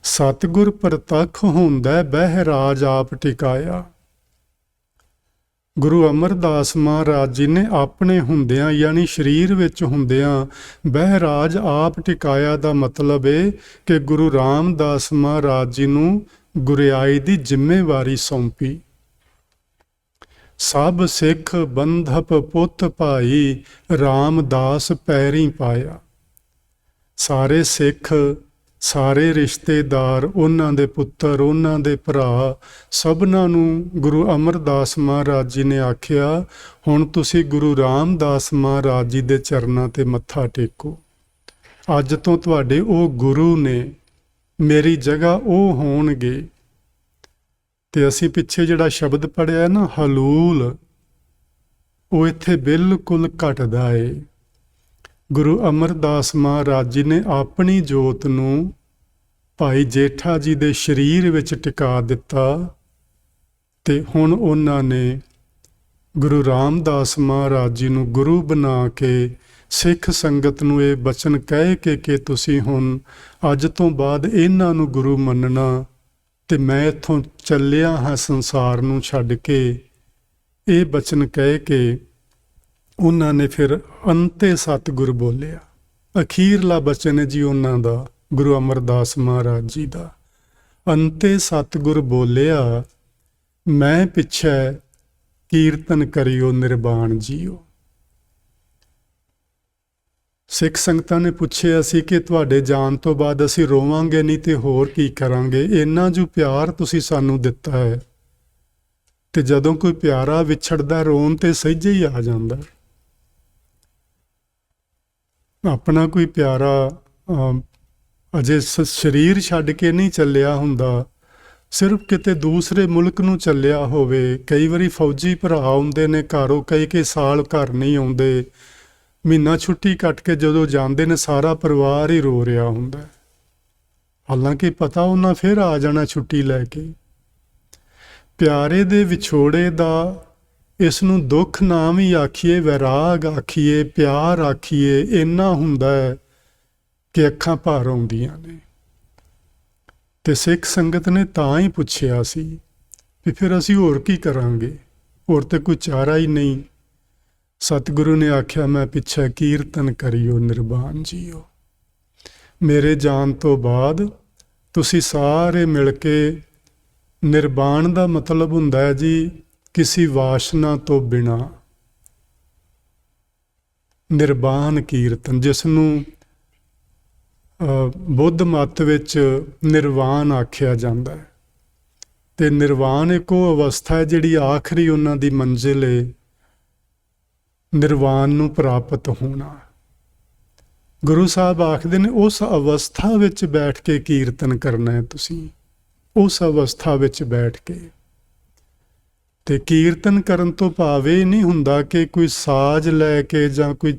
S1: ਸਤਿਗੁਰ ਪ੍ਰਤੱਖ ਹੁੰਦਾ ਬਹਿਰਾਜ ਆਪ ਟਿਕਾਇਆ। ਗੁਰੂ ਅਮਰਦਾਸ ਮਹਾਰਾਜ ਜੀ ਨੇ ਆਪਣੇ ਹੁੰਦਿਆਂ ਯਾਨੀ ਸਰੀਰ ਵਿੱਚ ਹੁੰਦਿਆਂ ਬਹਿਰਾਜ ਆਪ ਟਿਕਾਇਆ ਦਾ ਮਤਲਬ ਇਹ ਕਿ ਗੁਰੂ ਰਾਮਦਾਸ ਮਹਾਰਾਜ ਜੀ ਨੂੰ ਗੁਰਿਆਈ ਦੀ ਜ਼ਿੰਮੇਵਾਰੀ ਸੌਂਪੀ। ਸਭ ਸਿੱਖ ਬੰਧਪ ਪੁੱਤ ਭਾਈ ਰਾਮਦਾਸ ਪੈਰੀਂ ਪਾਇਆ। ਸਾਰੇ ਸਿੱਖ, ਸਾਰੇ ਰਿਸ਼ਤੇਦਾਰ, ਉਹਨਾਂ ਦੇ ਪੁੱਤਰ, ਉਹਨਾਂ ਦੇ ਭਰਾ, ਸਭਨਾਂ ਨੂੰ ਗੁਰੂ ਅਮਰਦਾਸ ਮਹਾਰਾਜ ਜੀ ਨੇ ਆਖਿਆ ਹੁਣ ਤੁਸੀਂ ਗੁਰੂ ਰਾਮਦਾਸ ਮਹਾਰਾਜ ਜੀ ਦੇ ਚਰਨਾਂ ਤੇ ਮੱਥਾ ਟੇਕੋ। ਅੱਜ ਤੋਂ ਤੁਹਾਡੇ ਉਹ ਗੁਰੂ ਨੇ, ਮੇਰੀ ਜਗ੍ਹਾ ਉਹ ਹੋਣਗੇ। ਤੇ ਅਸੀਂ ਪਿੱਛੇ ਜਿਹੜਾ ਸ਼ਬਦ ਪੜ੍ਹਿਆ ਨਾ ਹਲੂਲ, ਉਹ ਇੱਥੇ ਬਿਲਕੁਲ ਘਟਦਾ ਏ। ਗੁਰੂ ਅਮਰਦਾਸ ਮਹਾਰਾਜ ਜੀ ਨੇ ਆਪਣੀ ਜੋਤ ਨੂੰ ਭਾਈ ਜੇਠਾ ਜੀ ਦੇ ਸਰੀਰ ਵਿੱਚ ਟਿਕਾ ਦਿੱਤਾ ਤੇ ਹੁਣ ਉਹਨਾਂ ਨੇ ਗੁਰੂ ਰਾਮਦਾਸ ਮਹਾਰਾਜ ਜੀ ਨੂੰ ਗੁਰੂ ਬਣਾ ਕੇ ਸਿੱਖ ਸੰਗਤ ਨੂੰ ਇਹ ਬਚਨ ਕਹਿ ਕੇ ਕਿ ਤੁਸੀਂ ਹੁਣ ਅੱਜ ਤੋਂ ਬਾਅਦ ਇਹਨਾਂ ਨੂੰ ਗੁਰੂ ਮੰਨਣਾ ਤੇ ਮੈਂ ਇੱਥੋਂ ਚੱਲਿਆ ਹਾਂ ਸੰਸਾਰ ਨੂੰ ਛੱਡ ਕੇ, ਇਹ ਬਚਨ ਕਹਿ ਕੇ ਉਹਨਾਂ ਨੇ ਫਿਰ ਅੰਤੇ ਸਤਿਗੁਰ ਬੋਲਿਆ। ਅਖੀਰਲਾ ਬਚਨ ਹੈ ਜੀ ਉਹਨਾਂ ਦਾ, ਗੁਰੂ ਅਮਰਦਾਸ ਮਹਾਰਾਜ ਜੀ ਦਾ। ਅੰਤੇ ਸਤਿਗੁਰ ਬੋਲਿਆ ਮੈਂ ਪਿੱਛੇ ਕੀਰਤਨ ਕਰਿਓ ਨਿਰਵਾਣ ਜੀਓ। ਸਿੱਖ ਸੰਗਤਾਂ ਨੇ ਪੁੱਛਿਆ ਸੀ ਕਿ ਤੁਹਾਡੇ ਜਾਣ ਤੋਂ ਬਾਅਦ ਅਸੀਂ ਰੋਵਾਂਗੇ ਨਹੀਂ ਤੇ ਹੋਰ ਕੀ ਕਰਾਂਗੇ। ਇੰਨਾ ਜੋ ਪਿਆਰ ਤੁਸੀਂ ਸਾਨੂੰ ਦਿੱਤਾ ਹੈ, ਤੇ ਜਦੋਂ ਕੋਈ ਪਿਆਰਾ ਵਿਛੜਦਾ ਰੋਣ ਤੇ ਸਹਿਜੇ ਹੀ ਆ ਜਾਂਦਾ। ਆਪਣਾ ਕੋਈ ਪਿਆਰਾ ਅਜੇ ਸਰੀਰ ਛੱਡ ਕੇ ਨਹੀਂ ਚੱਲਿਆ ਹੁੰਦਾ, ਸਿਰਫ ਕਿਤੇ ਦੂਸਰੇ ਮੁਲਕ ਨੂੰ ਚੱਲਿਆ ਹੋਵੇ। ਕਈ ਵਾਰੀ ਫੌਜੀ ਭਰਾ ਆਉਂਦੇ ਨੇ ਘਰੋਂ, ਕਈ ਸਾਲ ਘਰ ਨਹੀਂ ਆਉਂਦੇ, ਮਹੀਨਾ ਛੁੱਟੀ ਕੱਟ ਕੇ ਜਦੋਂ ਜਾਂਦੇ ਨੇ ਸਾਰਾ ਪਰਿਵਾਰ ਹੀ ਰੋ ਰਿਹਾ ਹੁੰਦਾ। ਹਾਲਾਂਕਿ ਪਤਾ ਉਹਨਾਂ ਫਿਰ ਆ ਜਾਣਾ ਛੁੱਟੀ ਲੈ ਕੇ। ਪਿਆਰੇ ਦੇ ਵਿਛੋੜੇ ਦਾ ਇਸ ਨੂੰ ਦੁੱਖ ਨਾ ਵੀ ਆਖੀਏ, ਵੈਰਾਗ ਆਖੀਏ, ਪਿਆਰ ਆਖੀਏ, ਇੰਨਾ ਹੁੰਦਾ ਹੈ ਕਿ ਅੱਖਾਂ ਭਰ ਆਉਂਦੀਆਂ ਨੇ। ਤੇ ਸਿੱਖ ਸੰਗਤ ਨੇ ਤਾਂ ਹੀ ਪੁੱਛਿਆ ਸੀ ਵੀ ਫਿਰ ਅਸੀਂ ਹੋਰ ਕੀ ਕਰਾਂਗੇ, ਹੋਰ ਤੇ ਕੋਈ ਚਾਰਾ ਹੀ ਨਹੀਂ। ਸਤਿਗੁਰੂ ਨੇ ਆਖਿਆ ਮੈਂ ਪਿੱਛੇ ਕੀਰਤਨ ਕਰਿਓ ਨਿਰਵਾਣ ਜੀਓ। ਮੇਰੇ ਜਾਣ ਤੋਂ ਬਾਅਦ ਤੁਸੀਂ ਸਾਰੇ ਮਿਲ ਕੇ, ਨਿਰਵਾਣ ਦਾ ਮਤਲਬ ਹੁੰਦਾ ਹੈ ਜੀ ਕਿਸੇ ਵਾਸ਼ਨਾ ਤੋਂ ਬਿਨਾਂ, ਨਿਰਵਾਣ ਕੀਰਤਨ, ਜਿਸ ਨੂੰ ਬੁੱਧ ਮਤ ਵਿੱਚ ਨਿਰਵਾਣ ਆਖਿਆ ਜਾਂਦਾ ਹੈ। ਤੇ ਨਿਰਵਾਣ ਇੱਕ ਉਹ ਅਵਸਥਾ ਹੈ ਜਿਹੜੀ ਆਖਰੀ ਉਹਨਾਂ ਦੀ ਮੰਜ਼ਿਲ ਹੈ, ਨਿਰਵਾਣ ਨੂੰ ਪ੍ਰਾਪਤ ਹੋਣਾ। ਗੁਰੂ ਸਾਹਿਬ ਆਖਦੇ ਨੇ ਉਸ ਅਵਸਥਾ ਵਿੱਚ ਬੈਠ ਕੇ ਕੀਰਤਨ ਕਰਨਾ ਹੈ ਤੁਸੀਂ, ਉਸ ਅਵਸਥਾ ਵਿੱਚ ਬੈਠ ਕੇ। ਤੇ ਕੀਰਤਨ ਕਰਨ ਤੋਂ ਭਾਵ ਇਹ ਨਹੀਂ ਹੁੰਦਾ ਕਿ ਕੋਈ ਸਾਜ਼ ਲੈ ਕੇ ਜਾਂ ਕੋਈ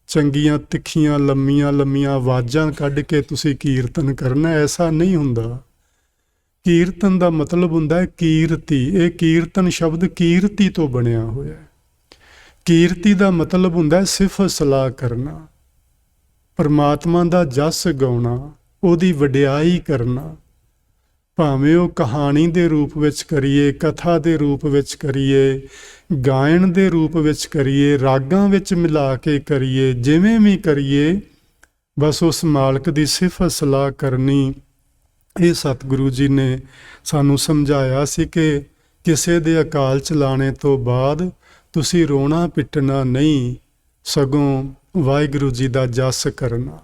S1: ਚੰਗੀਆਂ ਤਿੱਖੀਆਂ ਲੰਮੀਆਂ ਆਵਾਜ਼ਾਂ ਕੱਢ ਕੇ ਤੁਸੀਂ ਕੀਰਤਨ ਕਰਨਾ, ਐਸਾ ਨਹੀਂ ਹੁੰਦਾ। ਕੀਰਤਨ ਦਾ ਮਤਲਬ ਹੁੰਦਾ ਹੈ ਕੀਰਤੀ। ਇਹ ਕੀਰਤਨ ਸ਼ਬਦ ਕੀਰਤੀ ਤੋਂ ਬਣਿਆ ਹੋਇਆ ਹੈ। ਕੀਰਤੀ ਦਾ ਮਤਲਬ ਹੁੰਦਾ ਹੈ ਸਿਫਤ ਸਲਾਹ ਕਰਨਾ, ਪਰਮਾਤਮਾ ਦਾ ਜਸ ਗਾਉਣਾ, ਉਹਦੀ ਵਡਿਆਈ ਕਰਨਾ। ਭਾਵੇਂ ਉਹ ਕਹਾਣੀ ਦੇ ਰੂਪ ਵਿੱਚ ਕਰੀਏ, ਕਥਾ ਦੇ ਰੂਪ ਵਿੱਚ ਕਰੀਏ, ਗਾਇਨ ਦੇ ਰੂਪ ਵਿੱਚ ਕਰੀਏ, ਰਾਗਾਂ ਵਿੱਚ ਮਿਲਾ ਕੇ ਕਰੀਏ, ਜਿਵੇਂ ਵੀ ਕਰੀਏ, ਬਸ ਉਸ ਮਾਲਕ ਦੀ ਸਿਫਤ ਸਲਾਹ ਕਰਨੀ। ਇਹ ਸਤਿਗੁਰੂ ਜੀ ਨੇ ਸਾਨੂੰ ਸਮਝਾਇਆ ਸੀ ਕਿ ਕਿਸੇ ਦੇ ਅਕਾਲ ਚਲਾਣੇ ਤੋਂ ਬਾਅਦ ਤੁਸੀਂ ਰੋਣਾ ਪਿੱਟਣਾ ਨਹੀਂ, ਸਗੋਂ ਵਾਹਿਗੁਰੂ ਜੀ ਦਾ ਜਸ ਕਰਨਾ।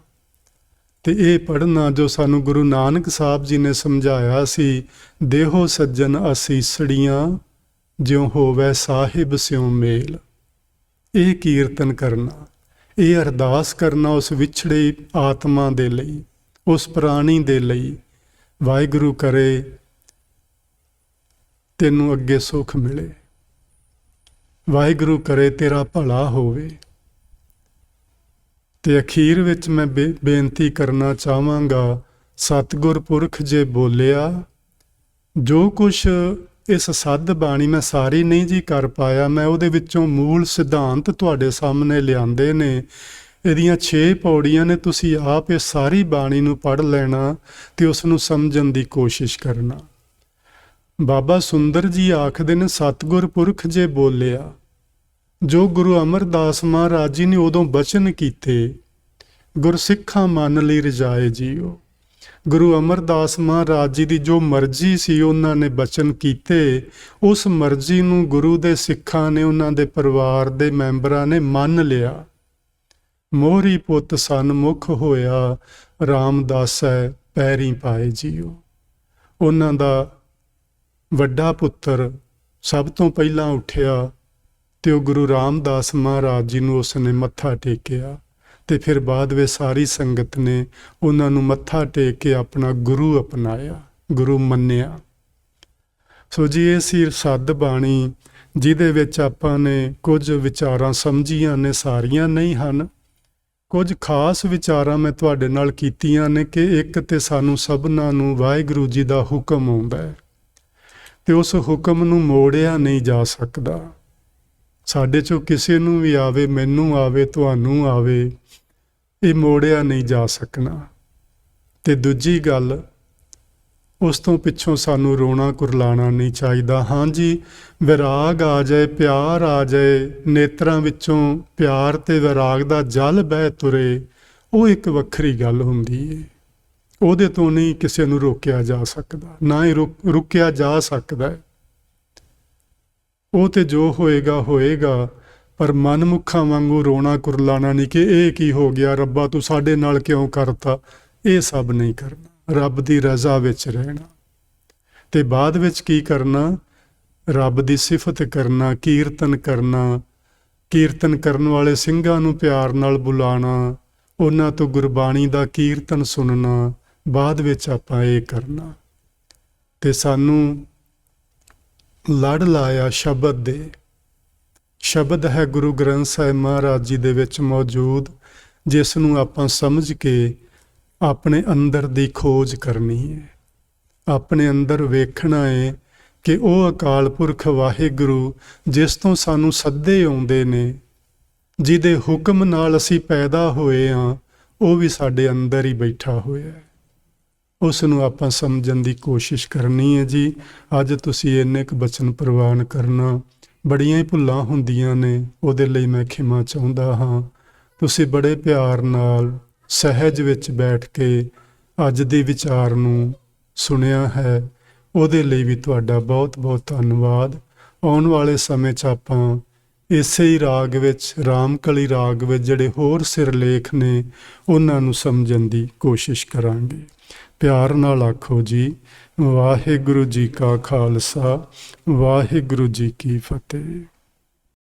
S1: ਤੇ ਇਹ ਪੜ੍ਹਨਾ ਜੋ ਸਾਨੂੰ ਗੁਰੂ ਨਾਨਕ ਸਾਹਿਬ ਜੀ ਨੇ ਸਮਝਾਇਆ ਸੀ, ਦੇਹੋ ਸੱਜਣ ਅਸੀਸੜੀਆਂ ਜਿਉ ਹੋਵੇ ਸਾਹਿਬ ਸਿਉ ਮੇਲ। ਇਹ ਕੀਰਤਨ ਕਰਨਾ, ਇਹ ਅਰਦਾਸ ਕਰਨਾ ਉਸ ਵਿਛੜੇ ਆਤਮਾ ਦੇ ਲਈ, ਉਸ ਪ੍ਰਾਣੀ ਦੇ ਲਈ, ਵਾਹਿਗੁਰੂ ਕਰੇ ਤੈਨੂੰ ਅੱਗੇ ਸੁੱਖ ਮਿਲੇ, ਵਾਹਿਗੁਰੂ ਕਰੇ ਤੇਰਾ ਭਲਾ ਹੋਵੇ। ਤੇ ਅਖੀਰ ਵਿੱਚ ਮੈਂ ਬੇਨਤੀ ਕਰਨਾ ਚਾਹਾਂਗਾ, ਸਤਿਗੁਰ ਪੁਰਖ ਜੇ ਬੋਲਿਆ, ਜੋ ਕੁਛ ਇਸ ਸੱਧ ਬਾਣੀ ਮੈਂ ਸਾਰੀ ਨਹੀਂ ਜੀ ਕਰ ਪਾਇਆ, ਮੈਂ ਉਹਦੇ ਵਿੱਚੋਂ ਮੂਲ ਸਿਧਾਂਤ ਤੁਹਾਡੇ ਸਾਹਮਣੇ ਲਿਆਂਦੇ ਨੇ। ਇਹਦੀਆਂ 6 ਪੌੜੀਆਂ ਨੇ, ਤੁਸੀਂ ਆਪ ਇਹ ਸਾਰੀ ਬਾਣੀ ਨੂੰ ਪੜ੍ਹ ਲੈਣਾ ਤੇ ਉਸ ਨੂੰ ਸਮਝਣ ਦੀ ਕੋਸ਼ਿਸ਼ ਕਰਨਾ। ਬਾਬਾ ਸੁੰਦਰ ਜੀ ਆਖਦੇ ਨੇ, ਸਤਿਗੁਰ ਪੁਰਖ ਜੇ ਬੋਲਿਆ, ਜੋ ਗੁਰੂ ਅਮਰਦਾਸ ਮਹਾਰਾਜ ਜੀ ਨੇ ਉਦੋਂ ਬਚਨ ਕੀਤੇ, ਗੁਰਸਿੱਖਾਂ ਮੰਨ ਲਈ ਰਜਾਏ ਜੀਓ। ਗੁਰੂ ਅਮਰਦਾਸ ਮਹਾਰਾਜ ਜੀ ਦੀ ਜੋ ਮਰਜ਼ੀ ਸੀ ਉਹਨਾਂ ਨੇ ਬਚਨ ਕੀਤੇ, ਉਸ ਮਰਜ਼ੀ ਨੂੰ ਗੁਰੂ ਦੇ ਸਿੱਖਾਂ ਨੇ, ਉਹਨਾਂ ਦੇ ਪਰਿਵਾਰ ਦੇ ਮੈਂਬਰਾਂ ਨੇ ਮੰਨ ਲਿਆ। ਮੋਹਰੀ ਪੁੱਤ ਸਨਮੁਖ ਹੋਇਆ, ਰਾਮਦਾਸੈ ਪੈਰੀ ਪਾਏ ਜੀਓ। ਉਹਨਾਂ ਦਾ ਵੱਡਾ ਪੁੱਤਰ ਸਭ ਤੋਂ ਪਹਿਲਾਂ ਉੱਠਿਆ ਤੇ ਉਹ ਗੁਰੂ ਰਾਮਦਾਸ ਮਹਾਰਾਜ ਜੀ ਨੂੰ ਉਸਨੇ ਮੱਥਾ ਟੇਕਿਆ, ਤੇ ਫਿਰ ਬਾਅਦ ਵਿੱਚ ਸਾਰੀ ਸੰਗਤ ਨੇ ਉਹਨਾਂ ਨੂੰ ਮੱਥਾ ਟੇਕ ਕੇ ਆਪਣਾ ਗੁਰੂ ਅਪਣਾਇਆ, ਗੁਰੂ ਮੰਨਿਆ। ਸੋ ਜੀ ਇਹ ਸੀ ਸੱਧ ਬਾਣੀ, ਜਿਹਦੇ ਵਿੱਚ ਆਪਾਂ ਨੇ ਕੁਝ ਵਿਚਾਰਾਂ ਸਮਝੀਆਂ ਨੇ, ਸਾਰੀਆਂ ਨਹੀਂ ਹਨ। ਕੁਝ ਖਾਸ ਵਿਚਾਰਾਂ ਮੈਂ ਤੁਹਾਡੇ ਨਾਲ ਕੀਤੀਆਂ ਨੇ ਕਿ ਇੱਕ ਤੇ ਸਾਨੂੰ ਸਭਨਾਂ ਨੂੰ ਵਾਹਿਗੁਰੂ ਜੀ ਦਾ ਹੁਕਮ ਆਉਂਦਾ ਹੈ ਤੇ ਉਸ ਹੁਕਮ ਨੂੰ ਮੋੜਿਆ ਨਹੀਂ ਜਾ ਸਕਦਾ। ਸਾਡੇ ਚੋਂ ਕਿਸੇ ਨੂੰ ਵੀ ਆਵੇ, ਮੈਨੂੰ ਆਵੇ, ਤੁਹਾਨੂੰ ਆਵੇ, ਇਹ ਮੋੜਿਆ ਨਹੀਂ ਜਾ ਸਕਣਾ। ਤੇ ਦੂਜੀ ਗੱਲ, ਉਸ ਤੋਂ ਪਿੱਛੋਂ ਸਾਨੂੰ ਰੋਣਾ ਕੁਰਲਾਣਾ ਨਹੀਂ ਚਾਹੀਦਾ। ਹਾਂਜੀ, ਵਿਰਾਗ ਆ ਜਾਏ, ਪਿਆਰ ਆ ਜਾਏ, ਨੇਤਰਾਂ ਵਿੱਚੋਂ ਪਿਆਰ ਤੇ ਵਿਰਾਗ ਦਾ ਜਲ ਬਹਿ ਤੁਰੇ, ਉਹ ਇੱਕ ਵੱਖਰੀ ਗੱਲ ਹੁੰਦੀ ਏ। ਉਹਦੇ ਤੋਂ ਨਹੀਂ ਕਿਸੇ ਨੂੰ ਰੋਕਿਆ ਜਾ ਸਕਦਾ, ਨਾ ਹੀ ਰੁਕਿਆ ਜਾ ਸਕਦਾ। ਉਹ ਤੇ ਜੋ ਹੋਏਗਾ ਹੋਏਗਾ, ਪਰ ਮਨਮੁੱਖਾਂ ਵਾਂਗੂ ਰੋਣਾ ਕੁਰਲਾਣਾ ਨਹੀਂ ਕਿ ਇਹ ਕੀ ਹੋ ਗਿਆ ਰੱਬਾ, ਤੂੰ ਸਾਡੇ ਨਾਲ ਕਿਉਂ ਕਰਤਾ। ਇਹ ਸਭ ਨਹੀਂ ਕਰਨਾ, ਰੱਬ ਦੀ ਰਜ਼ਾ ਵਿੱਚ ਰਹਿਣਾ। ਤੇ ਬਾਅਦ ਵਿੱਚ ਕੀ ਕਰਨਾ, ਰੱਬ ਦੀ ਸਿਫਤ ਕਰਨਾ, ਕੀਰਤਨ ਕਰਨਾ, ਕੀਰਤਨ ਕਰਨ ਵਾਲੇ ਸਿੰਘਾਂ ਨੂੰ ਪਿਆਰ ਨਾਲ ਬੁਲਾਣਾ, ਉਹਨਾਂ ਤੋਂ ਗੁਰਬਾਣੀ ਦਾ ਕੀਰਤਨ ਸੁਣਨਾ। ਬਾਅਦ ਵਿੱਚ ਆਪਾਂ ਇਹ ਕਰਨਾ। ਤੇ ਸਾਨੂੰ ਲੜ ਲਾਇਆ ਸ਼ਬਦ ਦੇ। ਸ਼ਬਦ ਹੈ ਗੁਰੂ ਗ੍ਰੰਥ ਸਾਹਿਬ ਮਹਾਰਾਜ ਜੀ ਦੇ ਵਿੱਚ ਮੌਜੂਦ, ਜਿਸ ਨੂੰ ਆਪਾਂ ਸਮਝ ਕੇ ਆਪਣੇ ਅੰਦਰ ਦੀ ਖੋਜ ਕਰਨੀ ਹੈ, ਆਪਣੇ ਅੰਦਰ ਵੇਖਣਾ ਹੈ ਕਿ ਉਹ ਅਕਾਲ ਪੁਰਖ ਵਾਹਿਗੁਰੂ ਜਿਸ ਤੋਂ ਸਾਨੂੰ ਸੱਦੇ ਆਉਂਦੇ ਨੇ, ਜਿਹਦੇ ਹੁਕਮ ਨਾਲ ਅਸੀਂ ਪੈਦਾ ਹੋਏ ਹਾਂ, ਉਹ ਵੀ ਸਾਡੇ ਅੰਦਰ ਹੀ ਬੈਠਾ ਹੋਇਆ ਹੈ। ਉਸ ਨੂੰ ਆਪਾਂ ਸਮਝਣ ਦੀ ਕੋਸ਼ਿਸ਼ ਕਰਨੀ ਹੈ ਜੀ। ਅੱਜ ਤੁਸੀਂ ਇੰਨੇ ਕੁ ਬਚਨ ਪ੍ਰਵਾਨ ਕਰਨਾ। ਬੜੀਆਂ ਹੀ ਭੁੱਲਾਂ ਹੁੰਦੀਆਂ ਨੇ, ਉਹਦੇ ਲਈ ਮੈਂ ਖਿਮਾ ਚਾਹੁੰਦਾ ਹਾਂ। ਤੁਸੀਂ ਬੜੇ ਪਿਆਰ ਨਾਲ ਸਹਿਜ ਵਿੱਚ ਬੈਠ ਕੇ ਅੱਜ ਦੇ ਵਿਚਾਰ ਨੂੰ ਸੁਣਿਆ ਹੈ, ਉਹਦੇ ਲਈ ਵੀ ਤੁਹਾਡਾ ਬਹੁਤ ਬਹੁਤ ਧੰਨਵਾਦ। ਆਉਣ ਵਾਲੇ ਸਮੇਂ 'ਚ ਆਪਾਂ ਇਸੇ ਹੀ ਰਾਗ ਵਿੱਚ, ਰਾਮਕਲੀ ਰਾਗ ਵਿੱਚ ਜਿਹੜੇ ਹੋਰ ਸਿਰਲੇਖ ਨੇ, ਉਹਨਾਂ ਨੂੰ ਸਮਝਣ ਦੀ ਕੋਸ਼ਿਸ਼ ਕਰਾਂਗੇ। ਪਿਆਰ ਨਾਲ ਆਖੋ ਜੀ, ਵਾਹਿਗੁਰੂ ਜੀ ਕਾ ਖਾਲਸਾ, ਵਾਹਿਗੁਰੂ ਜੀ ਕੀ ਫਤਿਹ।